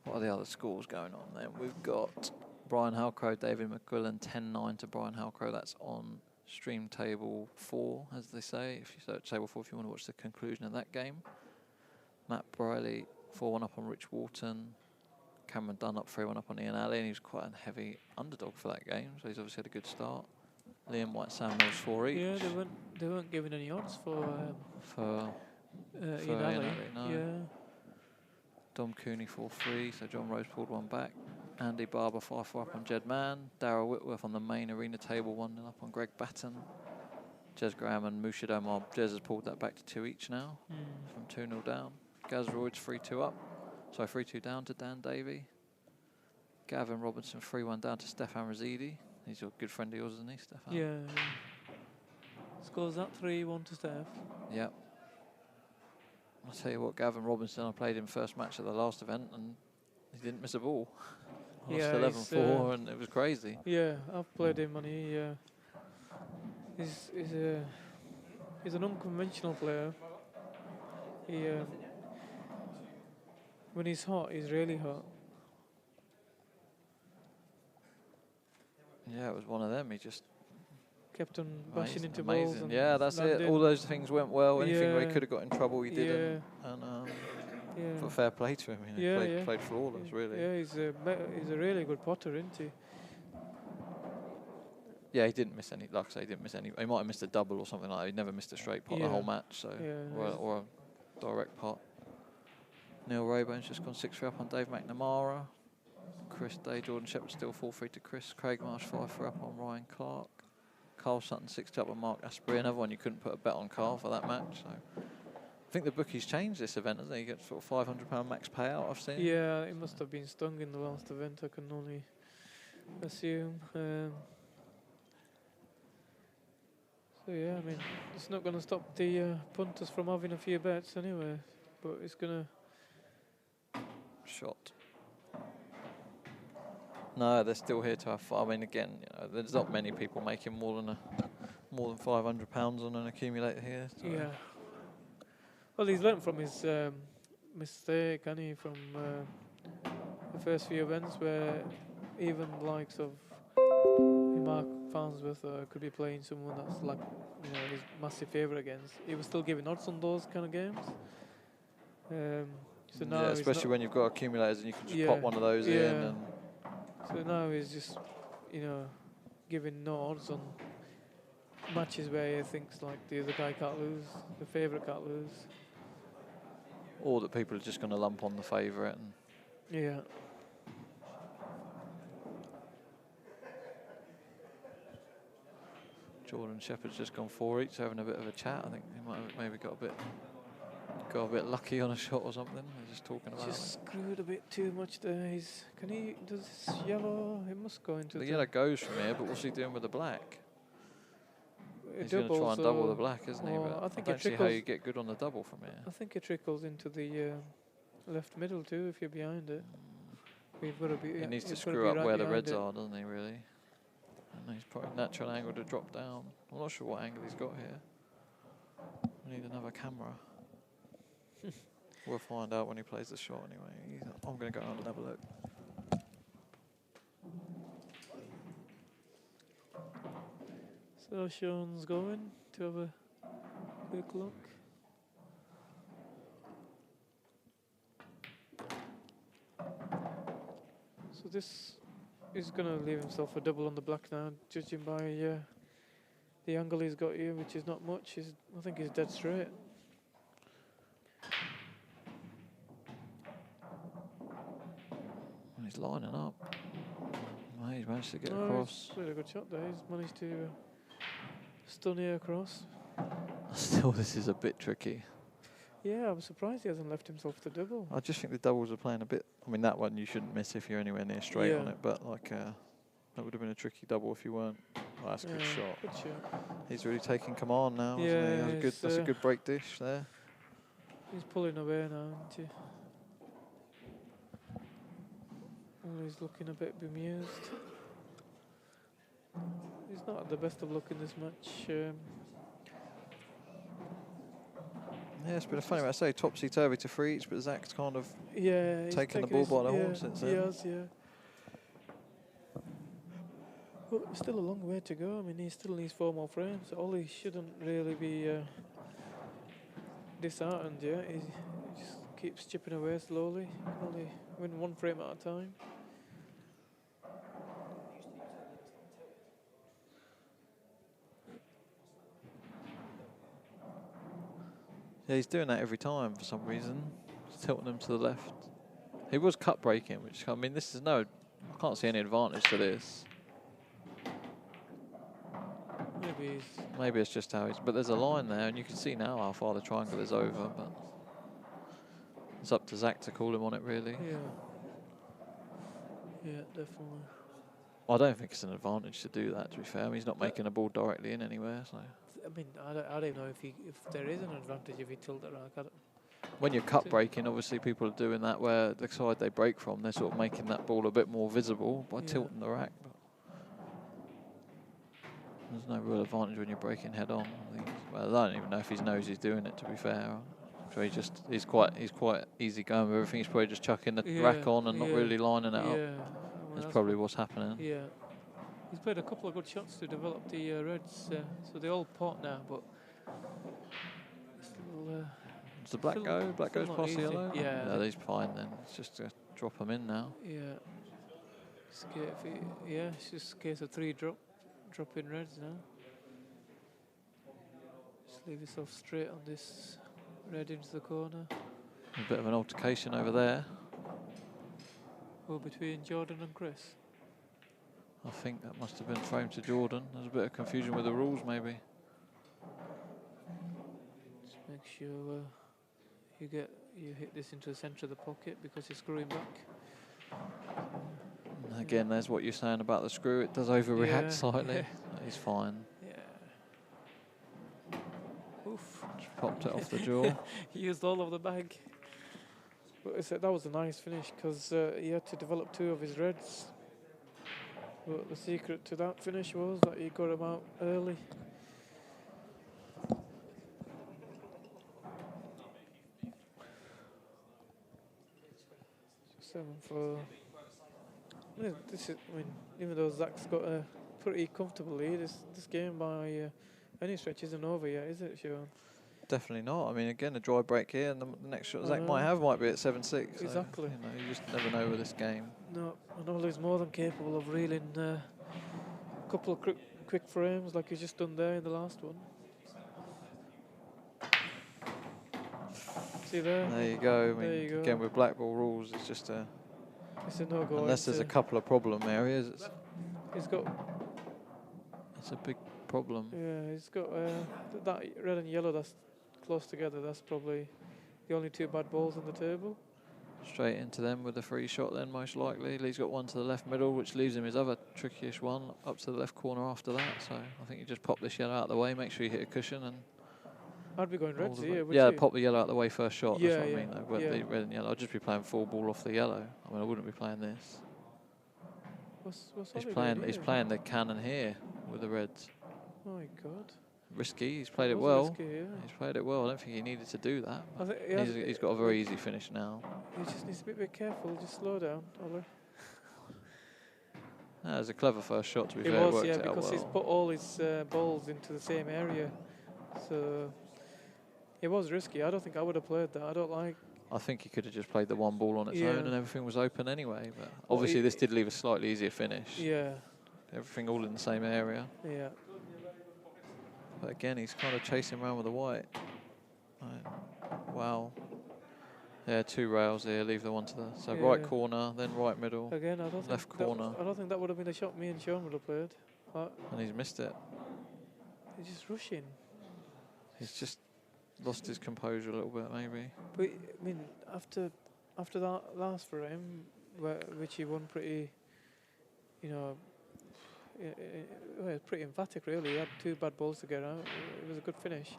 What are the other scores going on then? We've got Brian Halcrow, David McQuillan, 10-9 to Brian Halcrow. That's on stream table 4, as they say. If you search table 4, if you want to watch the conclusion of that game. Matt Briley, 4-1 up on Rich Wharton. Cameron Dunn up 3-1 up on Ian Alley, and he was quite a heavy underdog for that game, so he's obviously had a good start. Liam White Samuels 4 each. Yeah, they weren't giving any odds for Ian Alley. No. Yeah. Dom Cooney 4-3, so John Rose pulled one back. Andy Barber 5-4 up on Jed Mann. Darryl Whitworth on the main arena table 1-0 up on Greg Batten. Jez Graham and Mushid Omar. Jez has pulled that back to 2 each now from 2-0 down. Gaz Royds 3-2 up. So 3-2 down to Dan Davey. Gavin Robinson 3-1 down to Stefan Razidi. He's a good friend of yours, isn't he, Stefan? Yeah. Scores that 3-1 to Steph. Yep. I'll tell you what, Gavin Robinson, I played him first match at the last event and he didn't miss a ball. Lost Yeah, 11-4 and it was crazy. Yeah, I've played him and he's an unconventional player. He when he's hot, he's really hot. Yeah, it was one of them. He just kept on bashing into balls. amazing. And Yeah, that's it. All those things went well. Anything where he could have got in trouble, he didn't. And but fair play to him. He played flawless, really. Yeah, he's a really good potter, isn't he? Yeah, he didn't miss any. Like I say, he didn't miss any. He might have missed a double or something like that. He never missed a straight pot the whole match, so or a direct pot. Neil Raybone's just gone 6-3 up on Dave McNamara. Chris Day, Jordan Shepherd still 4-3 to Chris. Craig Marsh 5-3 up on Ryan Clark. Carl Sutton 6-2 up on Mark Asprey. Another one you couldn't put a bet on Carl for that match. So I think the bookies changed this event, hasn't he? You get sort of £500 max payout, I've seen. Yeah, it must have been stung in the last event, I can only assume. So yeah, I mean, it's not going to stop the punters from having a few bets anyway, but it's going to... Shot. No, they're still here to have fun. I mean, again, there's not many people making more than £500 on an accumulator here. So. Yeah. Well, he's learnt from his mistake, hasn't he, from the first few events where even the likes of Mark Farnsworth could be playing someone that's like, his massive favourite against. He was still giving odds on those kind of games. So now especially when you've got accumulators and you can just pop one of those in. And so now he's just, giving no odds on matches where he thinks like the other guy can't lose, the favourite can't lose. Or that people are just going to lump on the favourite. Yeah. Jordan Shepherd's just gone 4 each, having a bit of a chat. I think he might have maybe got a bit lucky on a shot or something. They're just talking about Just screwed a bit too much there. Does this yellow? It must go into the yellow goes from here, but what's he doing with the black? He's going to try and so double the black, isn't he? But I think don't see how you get good on the double from here. I think it trickles into the left middle too if you're behind it. We've got to be. He needs to screw up where the reds are, doesn't he? Really. And he's probably natural angle to drop down. I'm not sure what angle he's got here. We need another camera. We'll find out when he plays the shot anyway. I'm going to go out and have a look. So Sean's going to have a quick look. So this is going to leave himself a double on the black now, judging by the angle he's got here, which is not much. I think he's dead straight. And he's lining up. He's managed to get across. Really good shot there. He's managed to Stunning across. Still, this is a bit tricky. Yeah, I'm surprised he hasn't left himself the double. I just think the doubles are playing a bit. I mean, that one you shouldn't miss if you're anywhere near straight on it, but like that would have been a tricky double if you weren't. Oh, that's a good shot. Good shot. He's really taking command now, isn't he? That's a good break dish there. He's pulling away now, isn't he? Oh, he's looking a bit bemused. He's not at the best of looking this match. Yeah, it's been a funny one. I say topsy-turvy to free each, but Zak's kind of taken the ball by the horn since then. He has, yeah. But still a long way to go. I mean, he still needs 4 more frames. Oly shouldn't really be disheartened yet. He just keeps chipping away slowly. Only win 1 frame at a time. Yeah, he's doing that every time for some reason. He's tilting them to the left. He was cut breaking, which, I mean, this is I can't see any advantage to this. Maybe it's just how he's, but there's a line there, and you can see now how far the triangle is over, but it's up to Zak to call him on it, really. Yeah, definitely. I don't think it's an advantage to do that, to be fair. I mean, he's not making a ball directly in anywhere, so. I mean, I don't know if there is an advantage if he tilted it right. When you're cut breaking, obviously people are doing that where the side they break from, they're sort of making that ball a bit more visible by tilting the rack. But there's no real advantage when you're breaking head on. Well, I don't even know if he knows he's doing it, to be fair. So he's quite easy going with everything. He's probably just chucking the rack on and not really lining it up. That's probably what's happening. Yeah. He's played a couple of good shots to develop the reds, so they all pot now, but still. Does the black go? Black goes past the yellow? Yeah. No, he's fine then. It's just to drop them in now. Yeah. It's just a case of 3 dropping reds now. Just leave yourself straight on this red into the corner. A bit of an altercation over there. Or between Jordan and Chris. I think that must have been thrown to Jordan. There's a bit of confusion with the rules, maybe. Just make sure you hit this into the centre of the pocket because you're screwing back. And again, there's what you're saying about the screw. It does overreact slightly. He's fine. Yeah. Oof. Just popped it off the jaw. He used all of the bag. But that was a nice finish because he had to develop 2 of his reds. But the secret to that finish was that he got him out early. 7 for. This is. I mean, even though Zak's got a pretty comfortable lead, this game by any stretch isn't over yet, is it, Sean? Definitely not. I mean, again, a dry break here, and the next shot Zak might be at 7-6. Exactly. So, you just never know with this game. No, and Oly's more than capable of reeling a couple of quick frames like he's just done there in the last one. See there? There you go. I mean, there you go. Again, with black ball rules, it's just a. It's a no-go. Unless there's a couple of problem areas, it's got. It's a big problem. Yeah, he's got that red and yellow that's close together. That's probably the only 2 bad balls on the table. Straight into them with a free shot then, most likely. Lee's got one to the left middle, which leaves him his other trickiest one up to the left corner after that. So I think you just pop this yellow out of the way, make sure you hit a cushion, and I'd be going reds here. Yeah, pop the yellow out of the way first shot. Yeah, that's what I mean. Though. But the red and yellow, I'd just be playing 4 ball off the yellow. I mean, I wouldn't be playing this. What's he's playing the cannon here with the reds. Oh my God. Risky. He's played it well. Risky, yeah. He's played it well. I don't think he needed to do that. I think He's got a very easy finish now. He just needs to be a bit careful. Just slow down, Oly. That was a clever first shot, to be fair. It was, worked because he's put all his balls into the same area. So it was risky. I don't think I would have played that. I think he could have just played the 1 ball on its own and everything was open anyway. But obviously this did leave a slightly easier finish. Yeah. Everything all in the same area. Yeah. But again, he's kind of chasing around with the white. Wow. Yeah, 2 rails here. Leave the one to the right corner, then right middle. Again, I don't left corner. I don't think that would have been a shot me and Sean would have played. And he's missed it. He's just rushing. He's just lost his composure a little bit, maybe. But I mean, after that last frame, which he won pretty, you know, pretty emphatic really. He had 2 bad balls to get out. It was a good finish.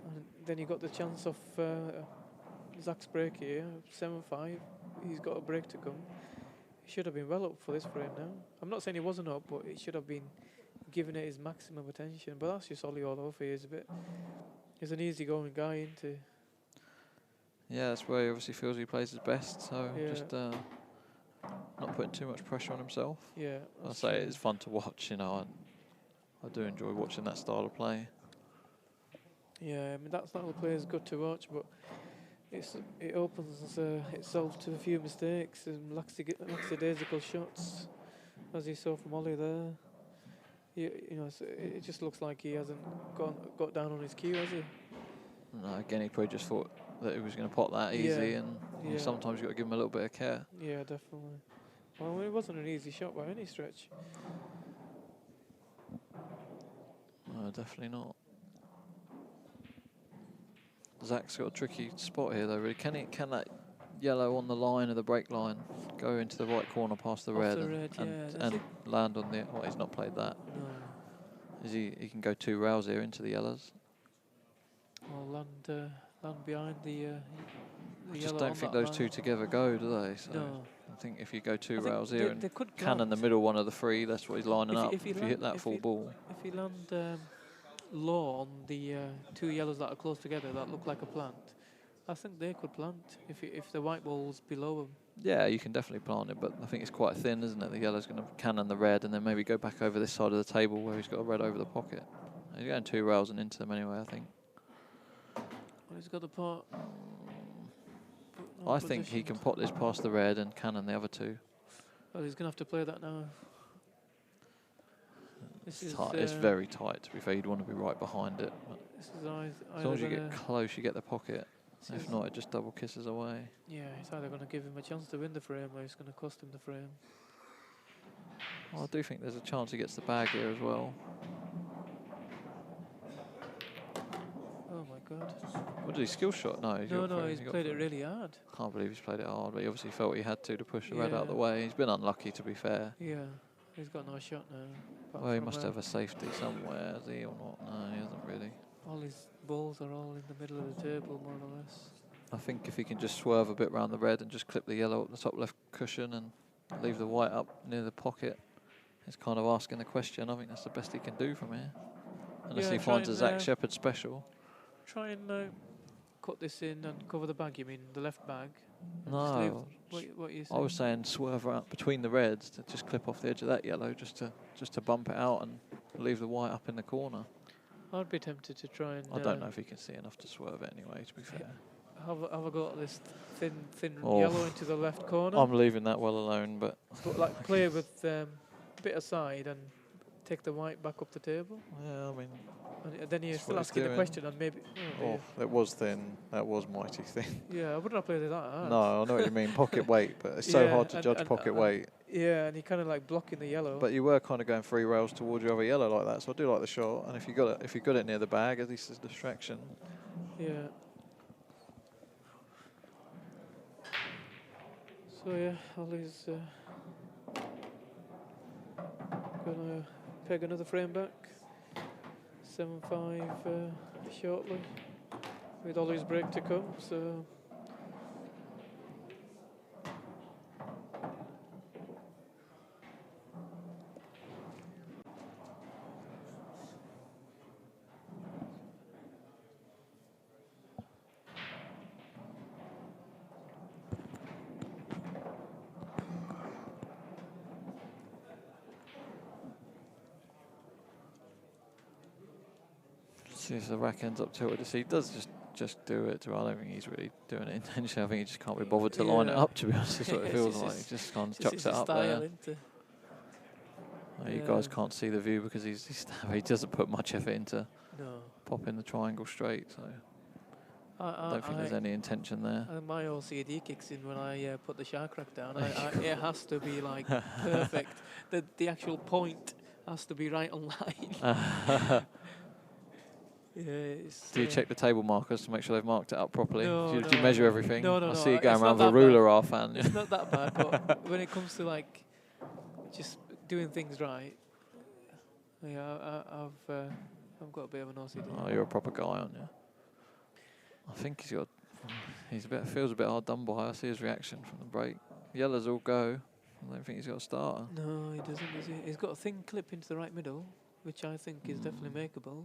And then he got the chance of Zak's break here, 7-5. He's got a break to come. He should have been well up for this frame now. I'm not saying he wasn't up, but he should have been giving it his maximum attention. But that's just Oly all over. He's an easy-going guy, isn't he? Yeah, that's where he obviously feels he plays his best. So Yeah. just not putting too much pressure on himself. Yeah. I say it's fun to watch. You know, I do enjoy watching that style of play. Yeah, I mean that style of play is good to watch, but it opens itself to a few mistakes and lackadaisical shots, as you saw from Oly there. You know, it just looks like he hasn't got down on his cue, has he? No, again, he probably just thought that he was going to pot that easy, and sometimes you've got to give him a little bit of care. Yeah, definitely. Well, it wasn't an easy shot by any stretch. No, definitely not. Zak's got a tricky spot here, though. Really, can that yellow on the line of the break line go into the right corner past the red, and land on the? Well, he's not played that. No. Is he can go 2 rails here into the yellows. Well, land behind the I just don't think those 2 together go, do they? So no. I think if you go 2 rails here and they could cannon the middle one of the 3, that's what he's lining up. If you hit that full ball. If you land low on the 2 yellows that are close together that look like a plant, I think they could plant if the white ball's below them. Yeah, you can definitely plant it, but I think it's quite thin, isn't it? The yellow's going to cannon the red and then maybe go back over this side of the table where he's got a red over the pocket. He's going 2 rails and into them anyway, I think. Well, he's got the pot. I think he can pot this past the red and cannon the other 2. Well, he's going to have to play that now. It's very tight, to be fair. You'd want to be right behind it. As long as you get close, you get the pocket. If not, it just double kisses away. Yeah, he's either going to give him a chance to win the frame or he's going to cost him the frame. Well, I do think there's a chance he gets the bag here as well. Oh my God. What did he skill shot? No, he's played it really hard. Can't believe he's played it hard, but he obviously felt he had to push the red out of the way. He's been unlucky, to be fair. Yeah, he's got no shot now. Well, he must have a safety somewhere, has he, or not? No, he hasn't really. All his balls are all in the middle of the table, more or less. I think if he can just swerve a bit round the red and just clip the yellow up the top left cushion and leave the white up near the pocket, he's kind of asking the question. I think that's the best he can do from here. Unless he finds a Zak Shepherd special. Try and cut this in and cover the bag, you mean, the left bag? No, what you I was saying swerve out between the reds to just clip off the edge of that yellow just to bump it out and leave the white up in the corner. I'd be tempted to try and... I don't know if he can see enough to swerve it anyway, to be fair. Have I got this thin yellow into the left corner? I'm leaving that well alone, but like play with a bit aside and take the white back up the table? Yeah, I mean... And then you're still asking the question and maybe... it was thin. That was mighty thin. Yeah, I wouldn't have played it that hard. No, I know what you mean. Pocket weight, but it's so hard to judge pocket weight. Yeah, and you're kind of like blocking the yellow. But you were kind of going 3 rails towards your other yellow like that, so I do like the shot. And if you got it near the bag, at least it's a distraction. Yeah. So yeah, Oly's gonna peg another frame back. 7-5 shortly, with Oly's break to come. So. See if the rack ends up tilted. He does just do it. I don't think he's really doing it intentionally. I think he just can't be bothered to line it up, to be honest. That's what it feels like. He just kind of chucks it up there. You guys can't see the view because he doesn't put much effort into popping the triangle straight. So I don't think there's any intention there. My OCD kicks in when I put the shark rack down. It has to be like perfect. The actual point has to be right on line. Yeah, it's, Do you check the table markers to make sure they've marked it up properly? No, Do you measure everything? No, I see you going it's around not with a that ruler, bad. our fan. It's not that bad, but when it comes to like just doing things right, yeah, I've got a bit of an OCD. Oh, you're a proper guy, aren't you? I think feels a bit hard done by. I see his reaction from the break. Yellows all go. I don't think he's got a starter. No, he doesn't, does he? He's got a thin clip into the right middle, which I think is definitely makeable.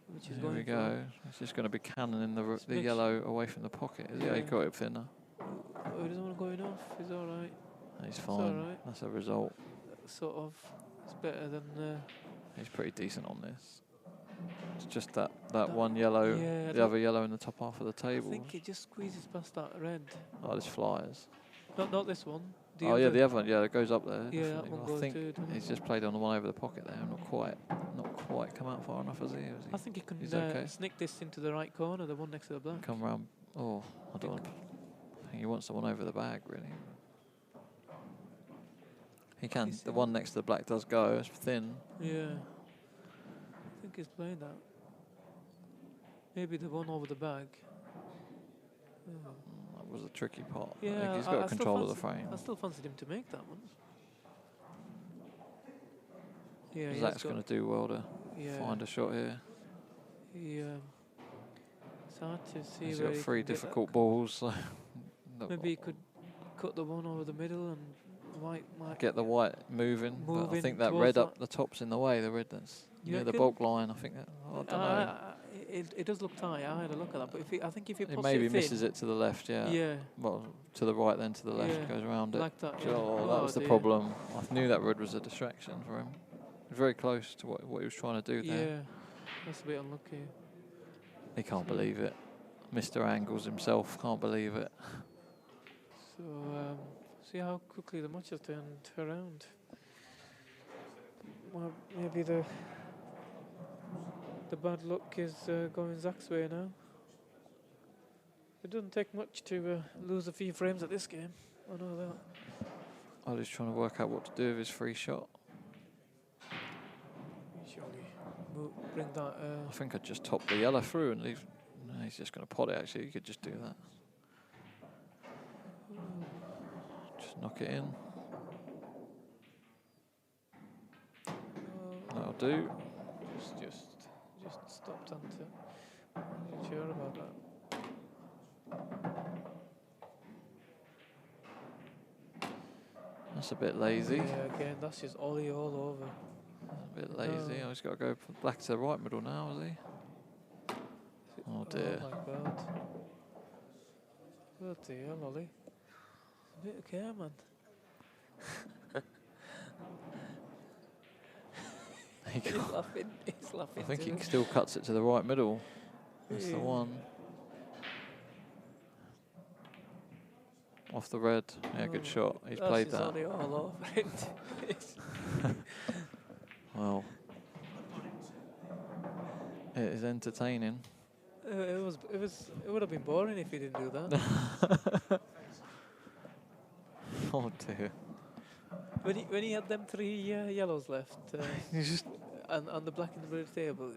Which is Here we go. It's just going to be cannoning the yellow away from the pocket. Yeah, he got it thinner. Oh, he doesn't want to go enough. He's all right. He's fine. Right. That's a result. Sort of. It's better than... He's pretty decent on this. It's just that one yellow, the other yellow in the top half of the table. I think it just squeezes past that red. Oh, this flies. Not this one. The other one. Yeah, it goes up there. Yeah, that one goes too. He's just played on the one over the pocket there. Not quite come out far enough, has he? I think he can okay. sneak this into the right corner, the one next to the black. Come round. Oh, I think he wants the one over the bag, really. He can. The one next to the black does go. It's thin. Yeah. I think he's playing that. Maybe the one over the bag. That was a tricky part. Yeah, I think he's got control of the frame. I still fancied him to make that one. Yeah, Zak's going to do well to find a shot here. It's hard to see. He's got 3 difficult balls. So maybe he could cut the one over the middle and white might get the white moving. But I think that red up the top's in the way. The red that's near the bulk line. I think that. I don't know. It does look tight. I had a look at that, but I think if you puts maybe it misses it to the left. Yeah. Yeah. Well, to the right, then to the left, goes around it. Like that. Yeah. Oh, that was the problem. I knew that red was a distraction for him. Very close to what he was trying to do there. Yeah, that's a bit unlucky. He can't believe it. Mr. Angles himself can't believe it. So, see how quickly the match has turned around. Well, maybe the bad luck is going Zak's way now. It doesn't take much to lose a few frames at this game. I know that. Oly's trying to work out what to do with his free shot. Bring that. I think I'd just top the yellow through and leave. No, he's just going to pot it. Actually, you could just do that. Just knock it in. That'll do. Just stopped onto. I'm not sure about that. That's a bit lazy. Yeah, again, that's just Oly all over. A bit lazy. Oh, he's got to go black to the right middle now, has he? Oh dear. Oh my God. Oh dear, Oly. A bit of care, man. He's laughing. He's laughing. I think he still cuts it to the right middle. That's the one. Off the red. Yeah, good shot. He's played that. Oly all over it. Well, it is entertaining. It would have been boring if he didn't do that. Oh dear. When he had them 3 yellows left, and the black in the middle of the table,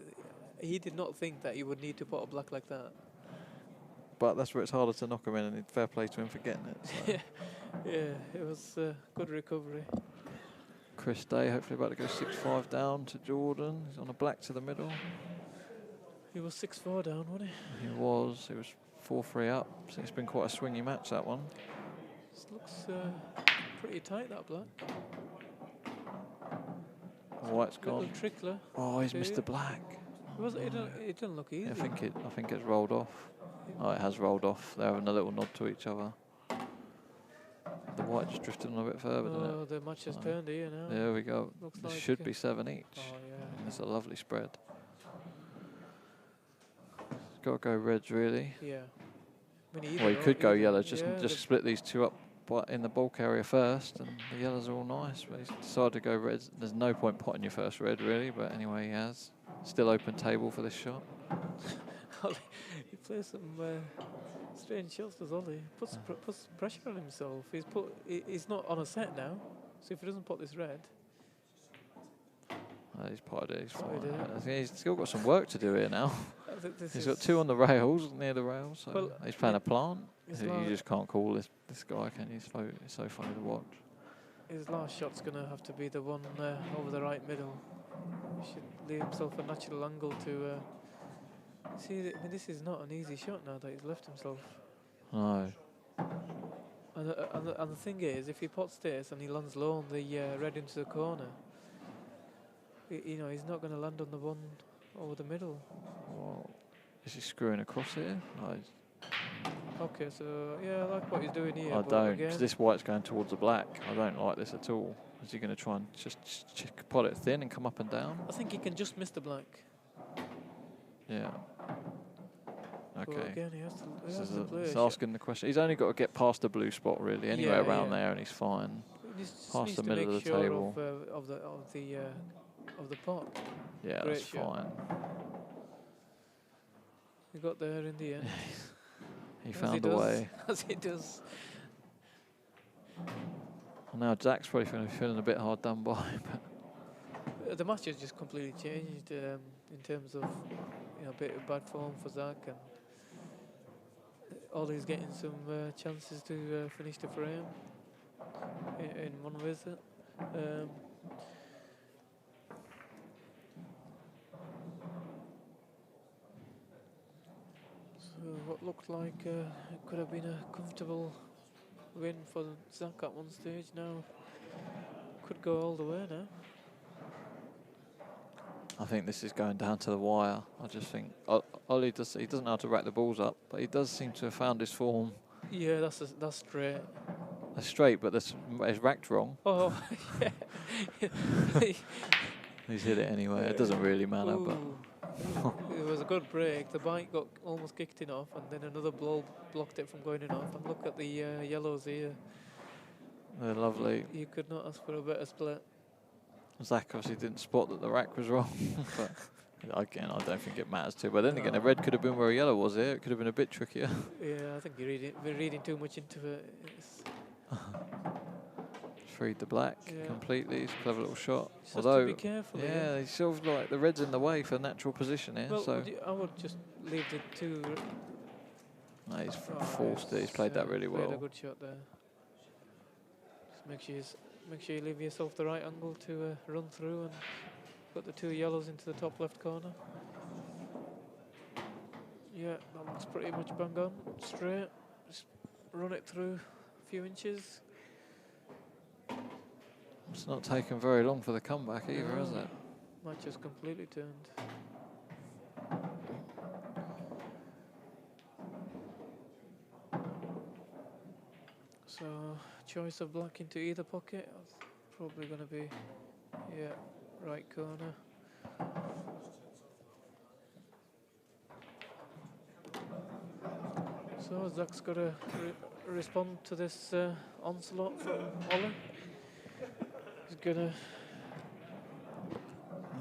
he did not think that he would need to put a black like that. But that's where it's harder to knock him in, and fair play to him for getting it. So. Yeah, it was good recovery. Chris Day, hopefully about to go 6-5 down to Jordan. He's on a black to the middle. He was 6-4 down, wasn't he? He was 4-3 up. So it's been quite a swingy match, that one. This looks pretty tight, that black. White's gone. Little trickler. Oh, he's missed the black. It didn't look easy. I think it's rolled off. Oh, it has rolled off. They're having a little nod to each other. The white just drifted on a bit further, didn't it? Oh, the match has turned here now. There we go. There should be 7 each. Oh, yeah. It's a lovely spread. It's got to go reds, really. Yeah. Well, you could go yellow. Just split these two up in the bulk area first, and the yellows are all nice. But he's decided to go reds. There's no point potting your first red, really. But anyway, he has. Still open table for this shot. He plays some strange shots, does Oly? Puts pressure on himself. He's not on a set now, so if he doesn't put this red, He's potted it. He's fine. Potted it. I think he's still got some work to do here now. I think this He's is got 2 on the rails, near the rails. So Well, he's playing a plant. his You la- just can't call this guy, can you? It's so funny to watch. His last shot's going to have to be the one over the right middle. He should leave himself a natural angle to... see, I mean, this is not an easy shot now that he's left himself. No. And the thing is, if he pots this and he lands low on the red into the corner, you know, he's not going to land on the one over the middle. Well, is he screwing across here? No. Okay, so yeah, I like what he's doing here. I but don't, again, because this white's going towards the black. I don't like this at all. Is he going to try and just pot it thin and come up and down? I think he can just miss the black. Yeah. But Okay. again, he has to play. He's asking the question. He's only got to get past the blue spot, really. Anywhere around there, and he's fine. He just Past needs the to middle make of the sure table. of the pot. Yeah, Great that's shot. fine. He got there in the end. He As found a does, way. As he does. Well, now Zak's probably feeling a bit hard done by. But The match has just completely changed in terms of, you know, a bit of bad form for Zak, and Oly's getting some chances to finish the frame in one visit. So what looked like it could have been a comfortable win for Zak at one stage, now could go all the way now. I think this is going down to the wire. I just think Oly he doesn't know how to rack the balls up, but he does seem to have found his form. Yeah, that's straight. It's straight, but it's racked wrong. Oh, yeah. He's hit it anyway. It doesn't really matter, but It was a good break. The bike got almost kicked in off, and then another blow blocked it from going in off. And look at the yellows here. they're lovely. You could not ask for a better split. Zak obviously didn't spot that the rack was wrong, but again, I don't think it matters too. But then again, the red could have been where a yellow was here. It could have been a bit trickier. Yeah, I think we're reading too much into it. It's Freed the black Yeah. completely. It's a clever little shot. just have to be careful. yeah, he's sort of like the red's in the way for natural position here. Well, So I would just leave the two. no, he's forced it. He's played that really Played a well. good shot there. Just make sure you leave yourself the right angle to run through and put the two yellows into the top left corner. Yeah, that looks pretty much bang on. Straight. Just run it through a few inches. It's not taken very long for the comeback either, has it? Match has completely turned. So, choice of black into either pocket. Probably going to be, yeah, right corner. So Zak's got to respond to this onslaught from Oly. He's gonna.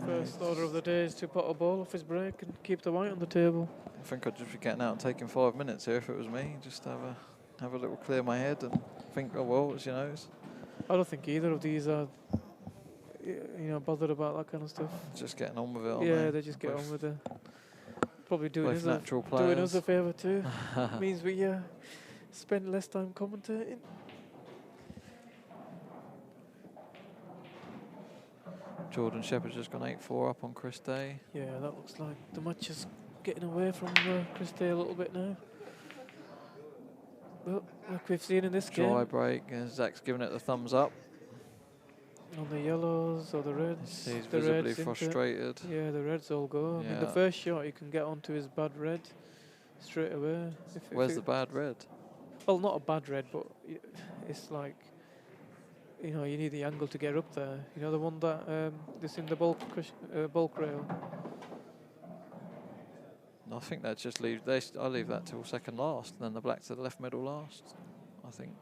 First order of the day is to pot a ball off his break and keep the white on the table. I think I'd just be getting out and taking 5 minutes here if it was me. Just have a little clear my head and think, oh well, you know. I don't think either of these are, you know, bothered about that kind of stuff. Just getting on with it. Aren't Yeah, they just get on with it. Probably doing us natural doing players. us a favour too. Means we spend less time commentating. Jordan Shepherd's just gone 8-4 up on Chris Day. Yeah, that looks like the match is getting away from Chris Day a little bit now. But like we've seen in this Dry game, break, and Zak's giving it the thumbs up. on the yellows or the reds, He's the visibly reds into- frustrated. Yeah, the reds all go. I mean, the Yeah. first shot you can get onto his bad red straight away. If Where's it- the bad red? Well, not a bad red, but it's like, you know, you need the angle to get up there. You know, the one that this in the bulk rail. I think that just leaves. I leave that till second last, and then the black to the left middle last. I think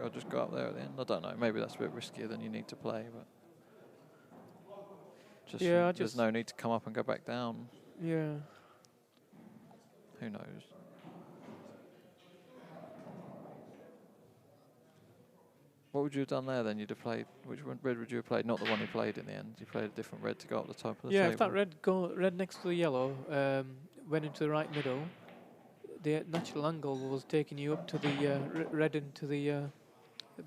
I'll just go up there at the end. I don't know. Maybe that's a bit riskier than you need to play, but Yeah, there's no need to come up and go back down. Yeah. Who knows? What would you have done there then? You'd have played, which red would you have played? Not the one you played in the end. You played a different red to go up the top of the yeah, table. if that red next to the yellow went into the right middle, the natural angle was taking you up to the red into the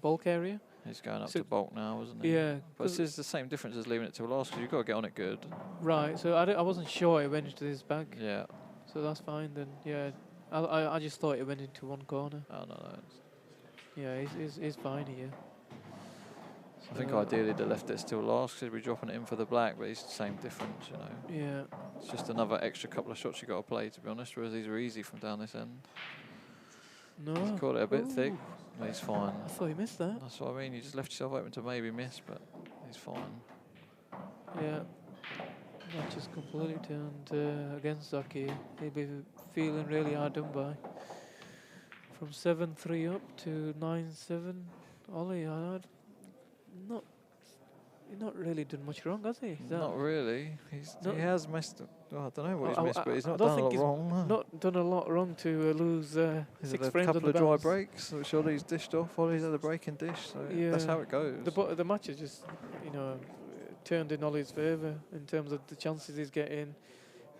bulk area. He's going up to bulk now, isn't he? Yeah. But it's the same difference as leaving it till last, because you've got to get on it good. Right, so I wasn't sure it went into this bag. Yeah. So that's fine then, yeah. I just thought it went into one corner. Oh, no. Yeah, he's fine here. I think ideally they left it still last, because we're dropping it in for the black, but it's the same difference, you know. Yeah. It's just another extra couple of shots you got to play, to be honest, whereas these are easy from down this end. No. He's caught it a bit thick, but he's fine. I thought he missed that. That's what I mean, you just left yourself open to maybe miss, but he's fine. Yeah. That just completely turned against Zak here. He'd be feeling really hard done by. From 7-3 up to 9-7. Oly, he's not really done much wrong, has he? Not really. He has missed. I don't know what he's missed, but he's not I don't done a think lot wrong. Not done a lot wrong to lose 6 frames on couple the of dry bounce. breaks, which Oly's dished off. Oly's had a breaking dish, so that's how it goes. The match is just, turned in Oly's favour in terms of the chances he's getting.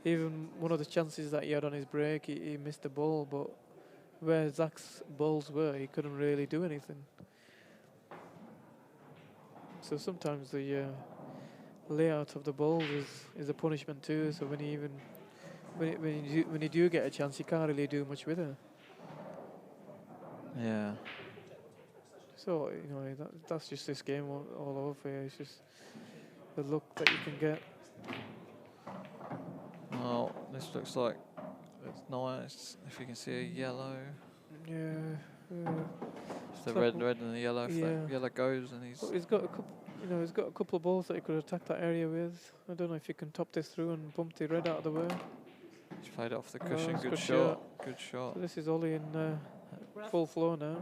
Even one of the chances that he had on his break, he missed the ball, but where Zak's balls were, he couldn't really do anything. So sometimes the layout of the balls is a punishment too. So when you do get a chance, you can't really do much with it. Yeah. So that's just this game all over. It's just the luck that you can get. Well, this looks like it's nice. If you can see a yellow. Yeah. It's the red and the yellow. If that yellow goes, and he's got a couple. He's got a couple of balls that he could attack that area with. I don't know if he can top this through and bump the red out of the way. He's played it off the cushion. Good Good shot. Good shot. So this is Oly in full flow now.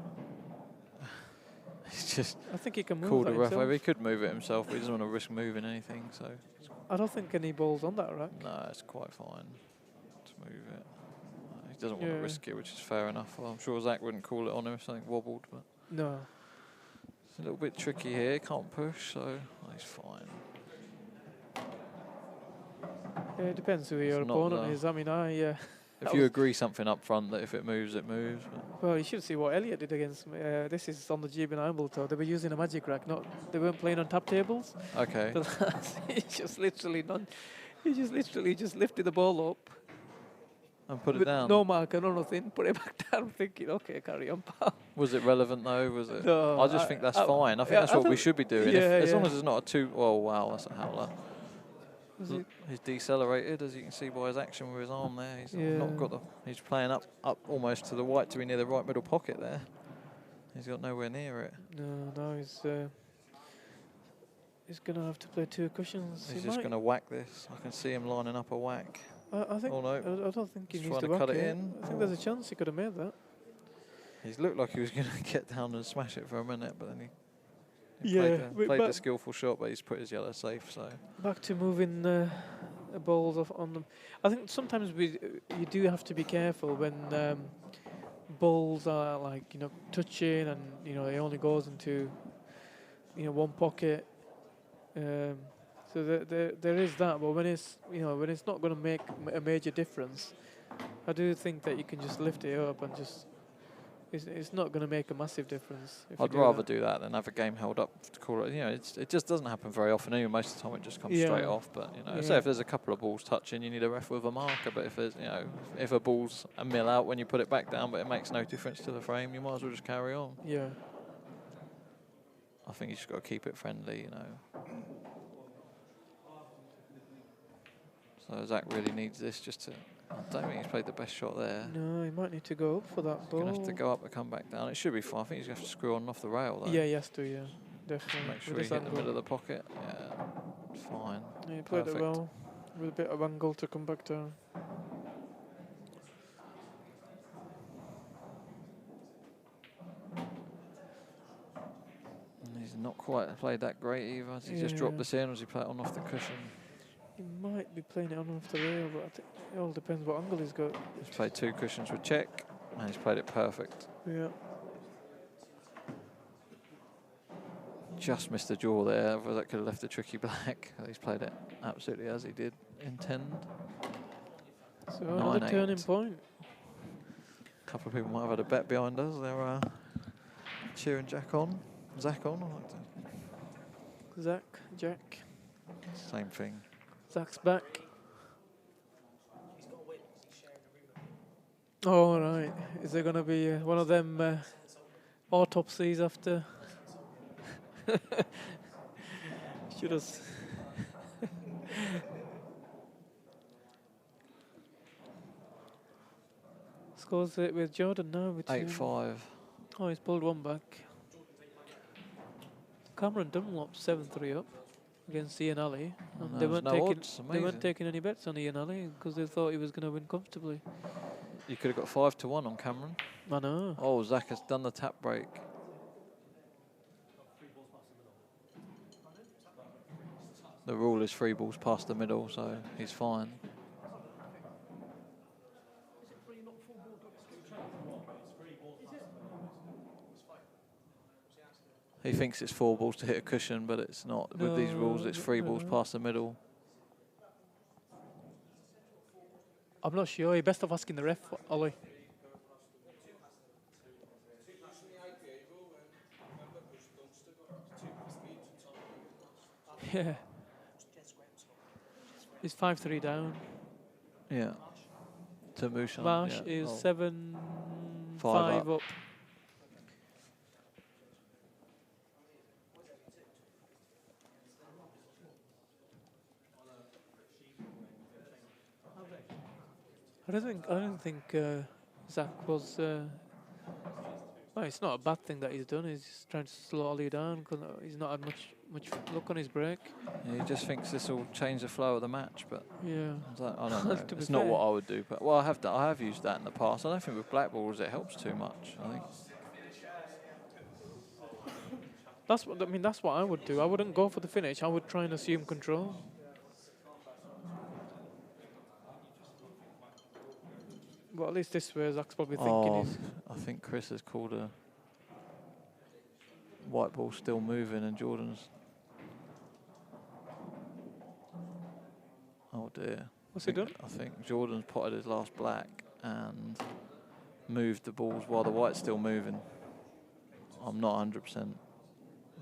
He's just I think he can move called that a ref himself. over. He could move it himself, but he doesn't want to risk moving anything. So I don't think any balls on that rack. no, it's quite fine to move it. He doesn't want to risk it, which is fair enough. Well, I'm sure Zak wouldn't call it on him if something wobbled, but No. it's a little bit tricky here. Can't push, so he's fine. Yeah, it depends who your opponent is. I mean, if you agree something up front that if it moves, it moves. Well, you should see what Elliot did against me. This is on the GB Nimble tour. They were using a magic rack. They weren't playing on top tables. Okay. He just literally just lifted the ball up and put it down. No marker, no nothing. Put it back down. Thinking, okay, carry on, pal. Was it relevant though? Was it? No, I just think that's fine. I think that's what we should be doing. As long as it's not a two. Oh wow, that's a howler. He's decelerated, as you can see by his action with his arm there. He's not got the. He's playing up almost to the white to be near the right middle pocket there. He's got nowhere near it. No, he's gonna have to play 2 cushions. He's just gonna whack this. I can see him lining up a whack. I think. Oh, no. I don't think he He's needs trying to to cut whack it in. I think there's a chance he could have made that. He's looked like he was gonna get down and smash it for a minute, but then he played the skillful shot, but he's put his yellow safe. So back to moving the balls off on them. I think sometimes you do have to be careful when balls are like touching and it only goes into one pocket. So there is that, but when it's not going to make a major difference, I do think that you can just lift it up and just. It's not going to make a massive difference. I'd rather do that than have a game held up to call it. It just doesn't happen very often. Anyway, most of the time it just comes straight off. But say if there's a couple of balls touching, you need a ref with a marker. But if there's if a ball's a mil out when you put it back down, but it makes no difference to the frame, you might as well just carry on. Yeah. I think you just got to keep it friendly. So Zak really needs this just to. I don't think he's played the best shot there. No, he might need to go up for that ball. He's going to have to go up and come back down. It should be fine. I think he's going to have to screw on and off the rail, though. Yeah, he has to, definitely. Make sure he hit the middle of the pocket. Yeah, fine. Yeah, he played it well, with a bit of angle to come back down. And he's not quite played that great either. Has he just dropped this in, or does he play it on off the cushion? He might be playing it on off the rail, but I think it all depends what angle he's got. He's played 2 cushions with check, and he's played it perfect. Yeah. just missed the jaw there. Otherwise that could have left a tricky black. He's played it absolutely as he did intend. So another turning point. A couple of people might have had a bet behind us. They're cheering Zak on. I like Zak, Jack. Same thing. Zak's back. Oh, right. Is there going to be one of them autopsies after? Should have. Scores it with Jordan now. 8-5. Oh, he's pulled one back. Cameron Dunlop 7-3 up against Ian Alley. And they weren't taking any bets on Ian Alley because they thought he was going to win comfortably. You could have got 5-1 on Cameron. I know. Oh, Zak has done the tap break. The rule is 3 balls past the middle, so he's fine. He thinks it's 4 balls to hit a cushion, but it's not. No, with these rules, it's 3 balls past the middle. I'm not sure. You're best off asking the ref, Ollie. Yeah. He's 5-3 down. Yeah. To Mushan. Marsh is 7-5 up. I don't think Zak was. Well, it's not a bad thing that he's done. He's just trying to slow Ollie down because he's not had much luck on his break. Yeah, he just thinks this will change the flow of the match, but yeah, I don't know. It's not what I would do. But well, I have used that in the past. I don't think with black balls it helps too much. I think that's what That's what I would do. I wouldn't go for the finish. I would try and assume control. Well, at least this way, Zak's probably thinking I think Chris has called a white ball still moving, and Jordan's. Oh dear. What's he done? I think Jordan's potted his last black and moved the balls while the white's still moving. I'm not 100%.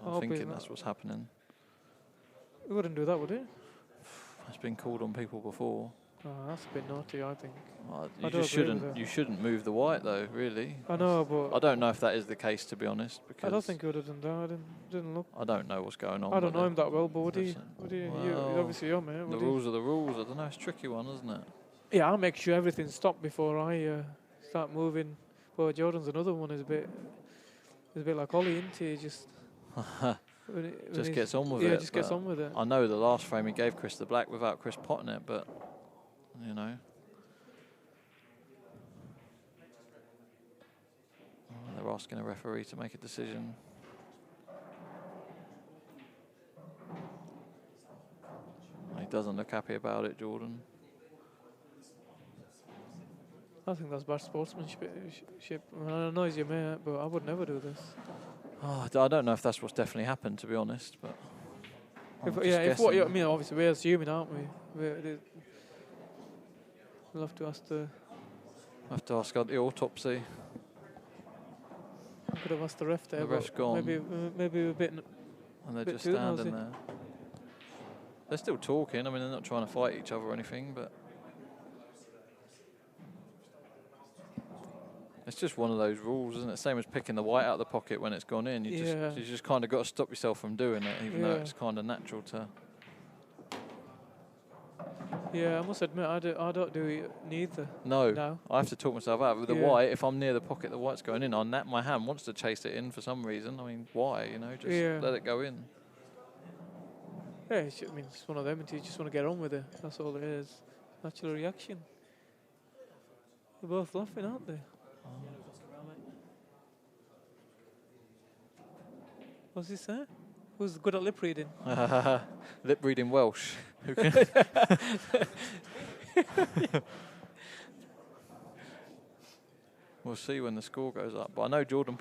I'm thinking that's what's happening. He wouldn't do that, would he? It's been called on people before. Oh, that's a bit naughty, I think. You shouldn't move the white though, really. I know, but I don't know if that is the case, to be honest. Because I don't think he would have done that. I didn't look. I don't know what's going on. I don't know him that well, but would he? Well, Obviously, you're mate. The rules are the rules. I don't know. It's a tricky one, isn't it? Yeah, I'll make sure everything's stopped before I start moving. But Jordan's another one is a bit like Ollie, isn't he? Just gets on with it. Yeah, just gets on with it. I know the last frame he gave Chris the black without Chris potting it, but you know. They're asking a referee to make a decision. He doesn't look happy about it, Jordan. I think that's bad sportsmanship. I know he's your mate, but I would never do this. Oh, I don't know if that's what's definitely happened, to be honest. But obviously we're assuming, aren't we? We'll have to ask the. The autopsy. I could have asked the ref there. The ref's gone. Maybe a bit. And they're just standing there. They're still talking. I mean, they're not trying to fight each other or anything, but it's just one of those rules, isn't it? Same as picking the white out of the pocket when it's gone in. You just kind of got to stop yourself from doing it, even though it's kind of natural to. Yeah, I must admit, I don't do it neither. No, I have to talk myself out. With the white, if I'm near the pocket, the white's going in. My hand wants to chase it in for some reason. I mean, why? You know, just let it go in. Yeah, it's one of them. You just want to get on with it. That's all it is. Natural reaction. They're both laughing, aren't they? What's he say? Who's good at lip reading? Lip reading Welsh. Who can We'll see when the score goes up. But I know Jordan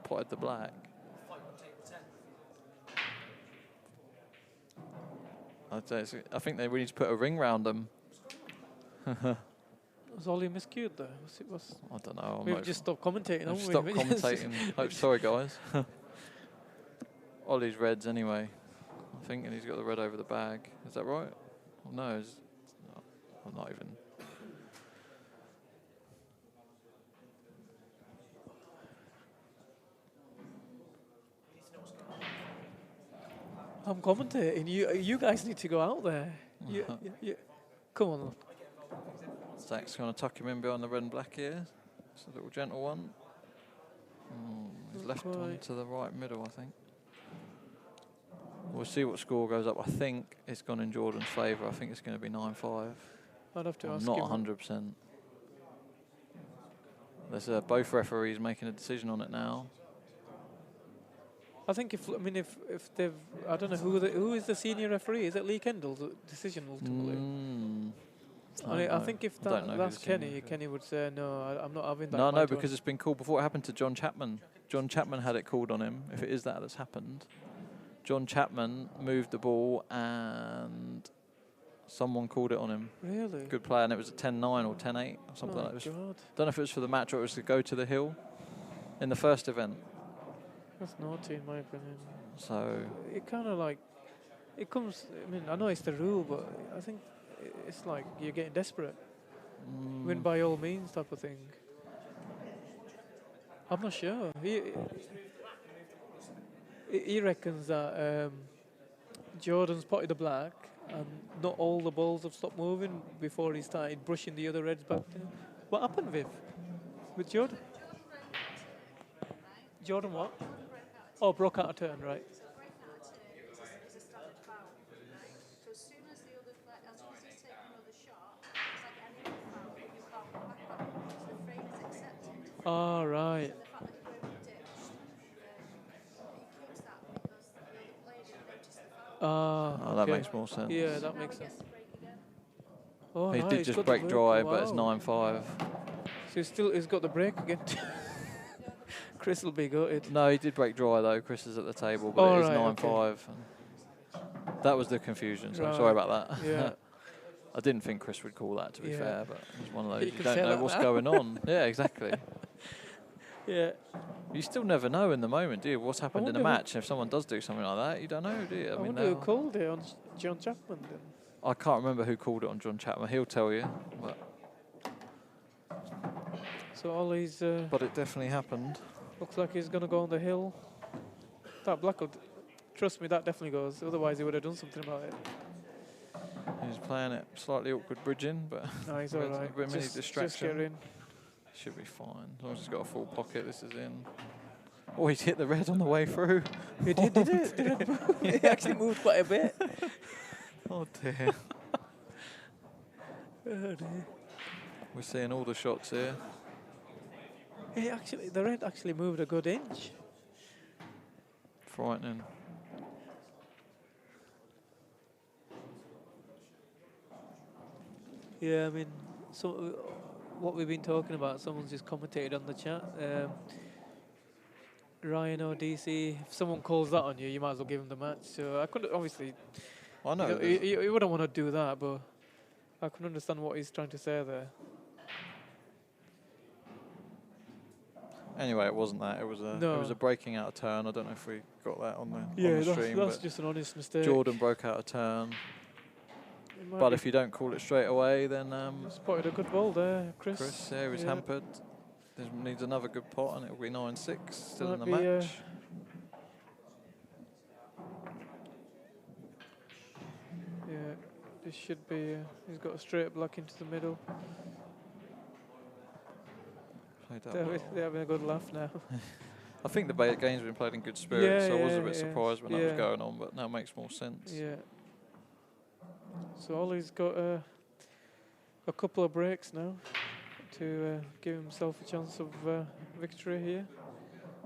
potted the black. I think we need to put a ring round them. Was Oly miscued there? I don't know. We've just stopped commentating, haven't we? Stop commentating. Oh, sorry, guys. Oly's reds anyway, I think, and he's got the red over the bag. Is that right? Oh, no, I'm not even. I'm commentating. You guys need to go out there. Come on. Zak's going to tuck him in behind the red and black here. It's a little gentle one. He's left one to the right middle, I think. We'll see what score goes up. I think it's gone in Jordan's favour. I think it's going to be 9-5. I'd have to ask not him. 100%. There's both referees making a decision on it now. I think if they've, I don't know who is the senior referee. Is it Lee Kendall's decision ultimately? I think if that's Kenny would say no. I'm not having that. No, because it's been called before. It happened to John Chapman. John Chapman had it called on him. If it is that's happened, John Chapman moved the ball and someone called it on him. Really? Good player, and it was a 10-9 or 10-8 or something like that. Don't know if it was for the match or it was to go to the hill in the first event. That's naughty in my opinion. So it kind of like, it comes, I mean, I know it's the rule, but I think it's like you're getting desperate. Win by all means type of thing. I'm not sure. He reckons that Jordan's potted the black and not all the balls have stopped moving before he started brushing the other reds back there. What happened, Viv? With Jordan? Jordan what? Oh, broke out a turn, right. So breaking out a turn is a standard foul, right? So as soon as the other player, as soon as he's taken another shot, it's like any other foul, but you foul back on him. So the frame is accepted. Oh, right. And the fact that he went ditched, he keeps that because the other player didn't notice the foul. Oh, that makes more sense. Yeah, that So makes now he sense. gets to break again. Oh, He nice. did just break dry, but it's 9-5. So he's got the break again. Chris will be gutted. No, he did break dry though. Chris is at the table, but it is 9-5. Okay. That was the confusion. So Right. sorry about that. Yeah. I didn't think Chris would call that, to be fair, but it's one of those. You You can don't say know that what's now. going on. Yeah, exactly. Yeah. You still never know in the moment, do you? What's happened in a wonder who- match? If someone does do something like that, you don't know, do you? I wonder who called it on John Chapman then. I can't remember who called it on John Chapman. He'll tell you. So Oly's But it definitely happened. looks like he's going to go on the hill. That black will, trust me, that definitely goes. Otherwise he would have done something about it. He's playing it slightly awkward bridging, but No, he's a all right. bit mini Just distraction. get in. Should be fine. As long as he's got a full pocket, this is in. Oh, he's hit the red on the way through. He did it? Did it move? It actually moved quite a bit. Oh dear. Oh dear. We're seeing all the shots here. The red actually moved a good inch. Frightening. Yeah, I mean, so what we've been talking about, someone's just commentated on the chat. Ryan or DC, if someone calls that on you, you might as well give him the match. So I could obviously, I know. you wouldn't want to do that, but I can understand what he's trying to say there. Anyway, it wasn't that. It was a breaking out of turn. I don't know if we got that on the stream. that's but just an honest mistake. Jordan broke out of turn. But if you don't call it straight away, then spotted a good ball there, Chris. Chris, yeah, he's hampered. Needs another good pot, and it'll be 9-6 still in the Might be, match. Yeah, this should be. He's got a straight black into the middle. Played that They're well. having a good laugh now. I think the game's been played in good spirit, so I was a bit yeah. surprised when that was going on, but now it makes more sense. Yeah. So Oly's got a couple of breaks now to give himself a chance of victory here.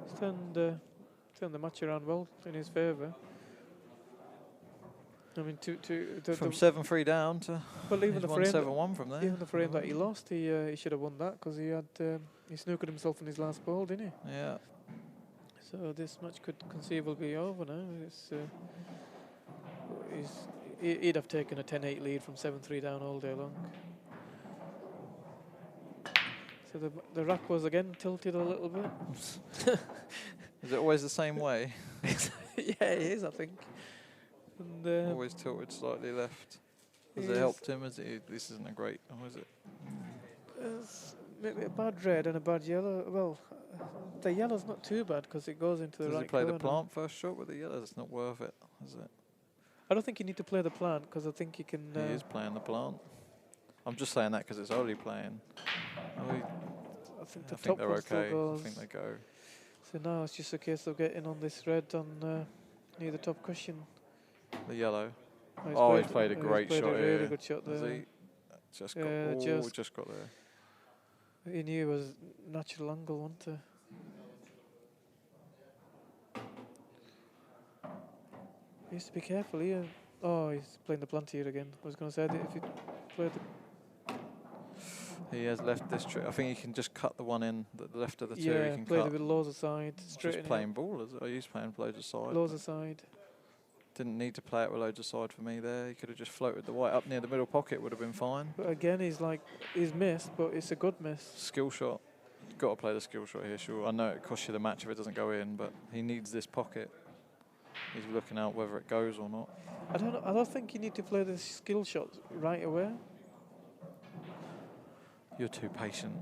He's turned the match around well in his favour. I mean, From 7-3 down to well, even the frame 7-1 from there. Even the frame that he lost, he should have won that because he had he snookered himself in his last ball, didn't he? Yeah. So this match could conceivably be over now. he'd have taken a 10-8 lead from 7-3 down all day long. So the rack was again tilted a little bit. Is it always the same way? Yeah, it is, I think. And, Always tilted slightly left. Has it yes. helped him? This isn't a great, or is it? It's maybe a bad red and a bad yellow. Well, the yellow's not too bad because it goes into the Does right he play corner. the plant first shot with the yellow? It's not worth it, is it? I don't think you need to play the plant because I think you can. He is playing the plant. I'm just saying that because it's Oly playing. I think the I think top they're one still okay. goes. I think they go. So now it's just a case of getting on this red on near the top cushion. The yellow. Oh, He's played a great played shot a here. really good shot Has there. he? Just got, Yeah, just got there. He knew it was natural angle, wasn't it? He used to be careful here. Oh, he's playing the plant here again. I was going to say that if he played the... He has left this trick. I think he can just cut the one in, the left of the two. Yeah, He can played cut. it with loads of side, straight Just playing ball. He's playing loads of side. loads of side. Didn't need to play it with loads of side for me there. He could have just floated the white up near the middle pocket. Would have been fine. But again, he's missed, but it's a good miss. Skill shot. Got to play the skill shot here, sure. I know it costs you the match if it doesn't go in, but he needs this pocket. He's looking out whether it goes or not. I don't think you need to play the skill shot right away. You're too patient.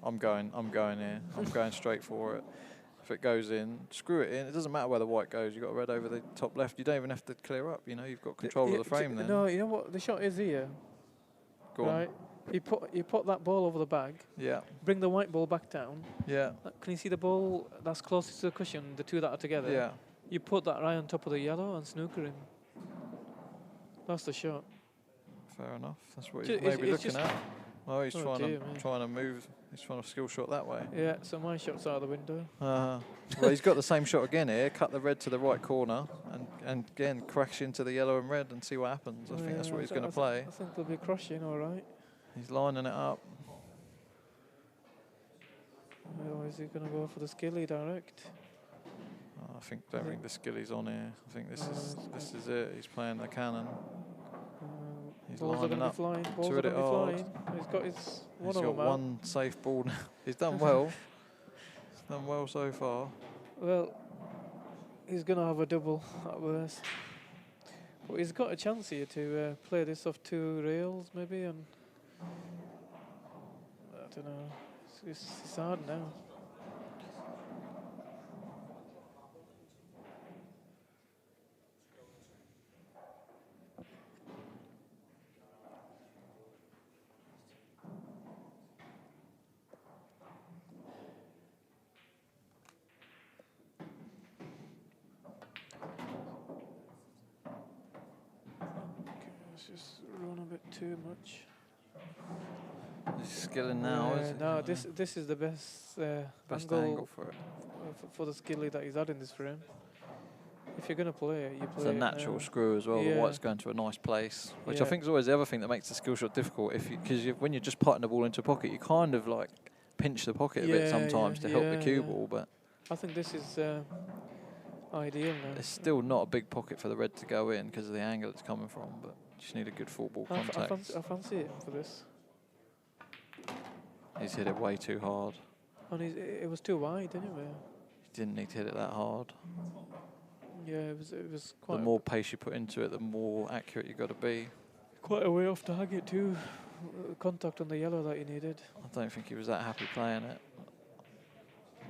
I'm going here. I'm going straight for it. If it goes in, screw it in. It doesn't matter where the white goes. You've got red over the top left. You don't even have to clear up. You know, you've got control of the frame then. No, you know what? The shot is here. Go right? on. You put that ball over the bag. Yeah. Bring the white ball back down. Yeah. Can you see the ball that's closest to the cushion, the two that are together? Yeah. You put that right on top of the yellow and snooker him. That's the shot. Fair enough. That's what Ju- he's it's- maybe it's looking just- at. Oh, he's Oh trying dear me. to move. He's trying to skill shot that way. Yeah, so my shot's out of the window. Well, he's got the same shot again here. Cut the red to the right corner and again crash into the yellow and red and see what happens. I think that's what he's going to play. I think they'll be crushing, all right. He's lining it up. Or is he going to go for the skilly direct? Don't think the skilly's on here. I think this is it. He's playing the cannon. He's Balls are lining going to be up. flying. Balls To are hit going to it be hard. flying. He's got his one He's of got them out. one safe ball now. He's done well. He's done well so far. Well, he's going to have a double at worst. But he's got a chance here to play this off two rails, maybe, and I don't know. It's hard now. Just run a bit too much. He's skilling now, is he? No, this is the best, Best angle for it. for the skilly that he's had in this frame. If you're going to play it, you play It's a it natural now. screw as well. Yeah. The white's going to a nice place, which I Yeah. think is always the other thing that makes the skill shot difficult. Because when you're just putting the ball into a pocket, you kind of like pinch the pocket a bit Yeah, sometimes to help the cue yeah. ball, but I think this is ideal now. it's still not a big pocket for the red to go in because of the angle it's coming from. But you just need a good full ball I contact. fancy it for this. He's hit it way too hard. And it was too wide anyway. He didn't need to hit it that hard. Yeah, it was The quite more pace you put into it, the more accurate you've got to be. quite a way off target too. Contact on the yellow that he needed. I don't think he was that happy playing it.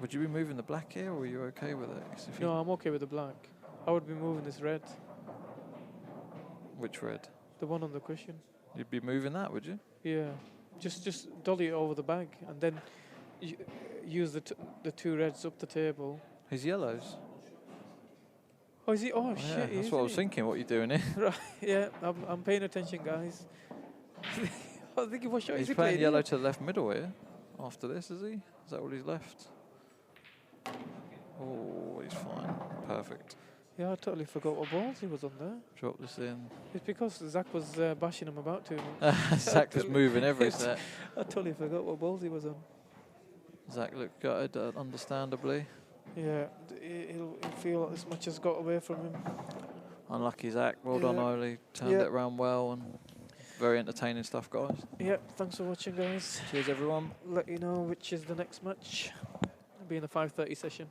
Would you be moving the black here, or are you okay with it? 'Cause if No, I'm okay with the black. I would be moving this red, which red? the one on the cushion. You'd be moving that, would you? Yeah, just dolly it over the bag and then use the two reds up the table. His yellows. Oh, is he? Oh, Oh, shit! yeah, that's is what I was he? thinking. What are you doing here? Right, yeah, I'm paying attention, guys. I was thinking, what shot is He's he playing playing yellow here? to the left middle here. After this, is he? Is that all he's left? Oh, he's fine. Perfect. Yeah, I totally forgot what balls he was on there. Drop this in. It's because Zak was bashing him about too much. Zak was moving every set. I totally forgot what balls he was on. Zak looked gutted, understandably. Yeah, he'll feel as much as got away from him. Unlucky Zach. Well done, Oly. Turned it around well, and very entertaining stuff, guys. Yep, thanks for watching, guys. Cheers, everyone. Let you know which is the next match. It'll be in the 5:30 session.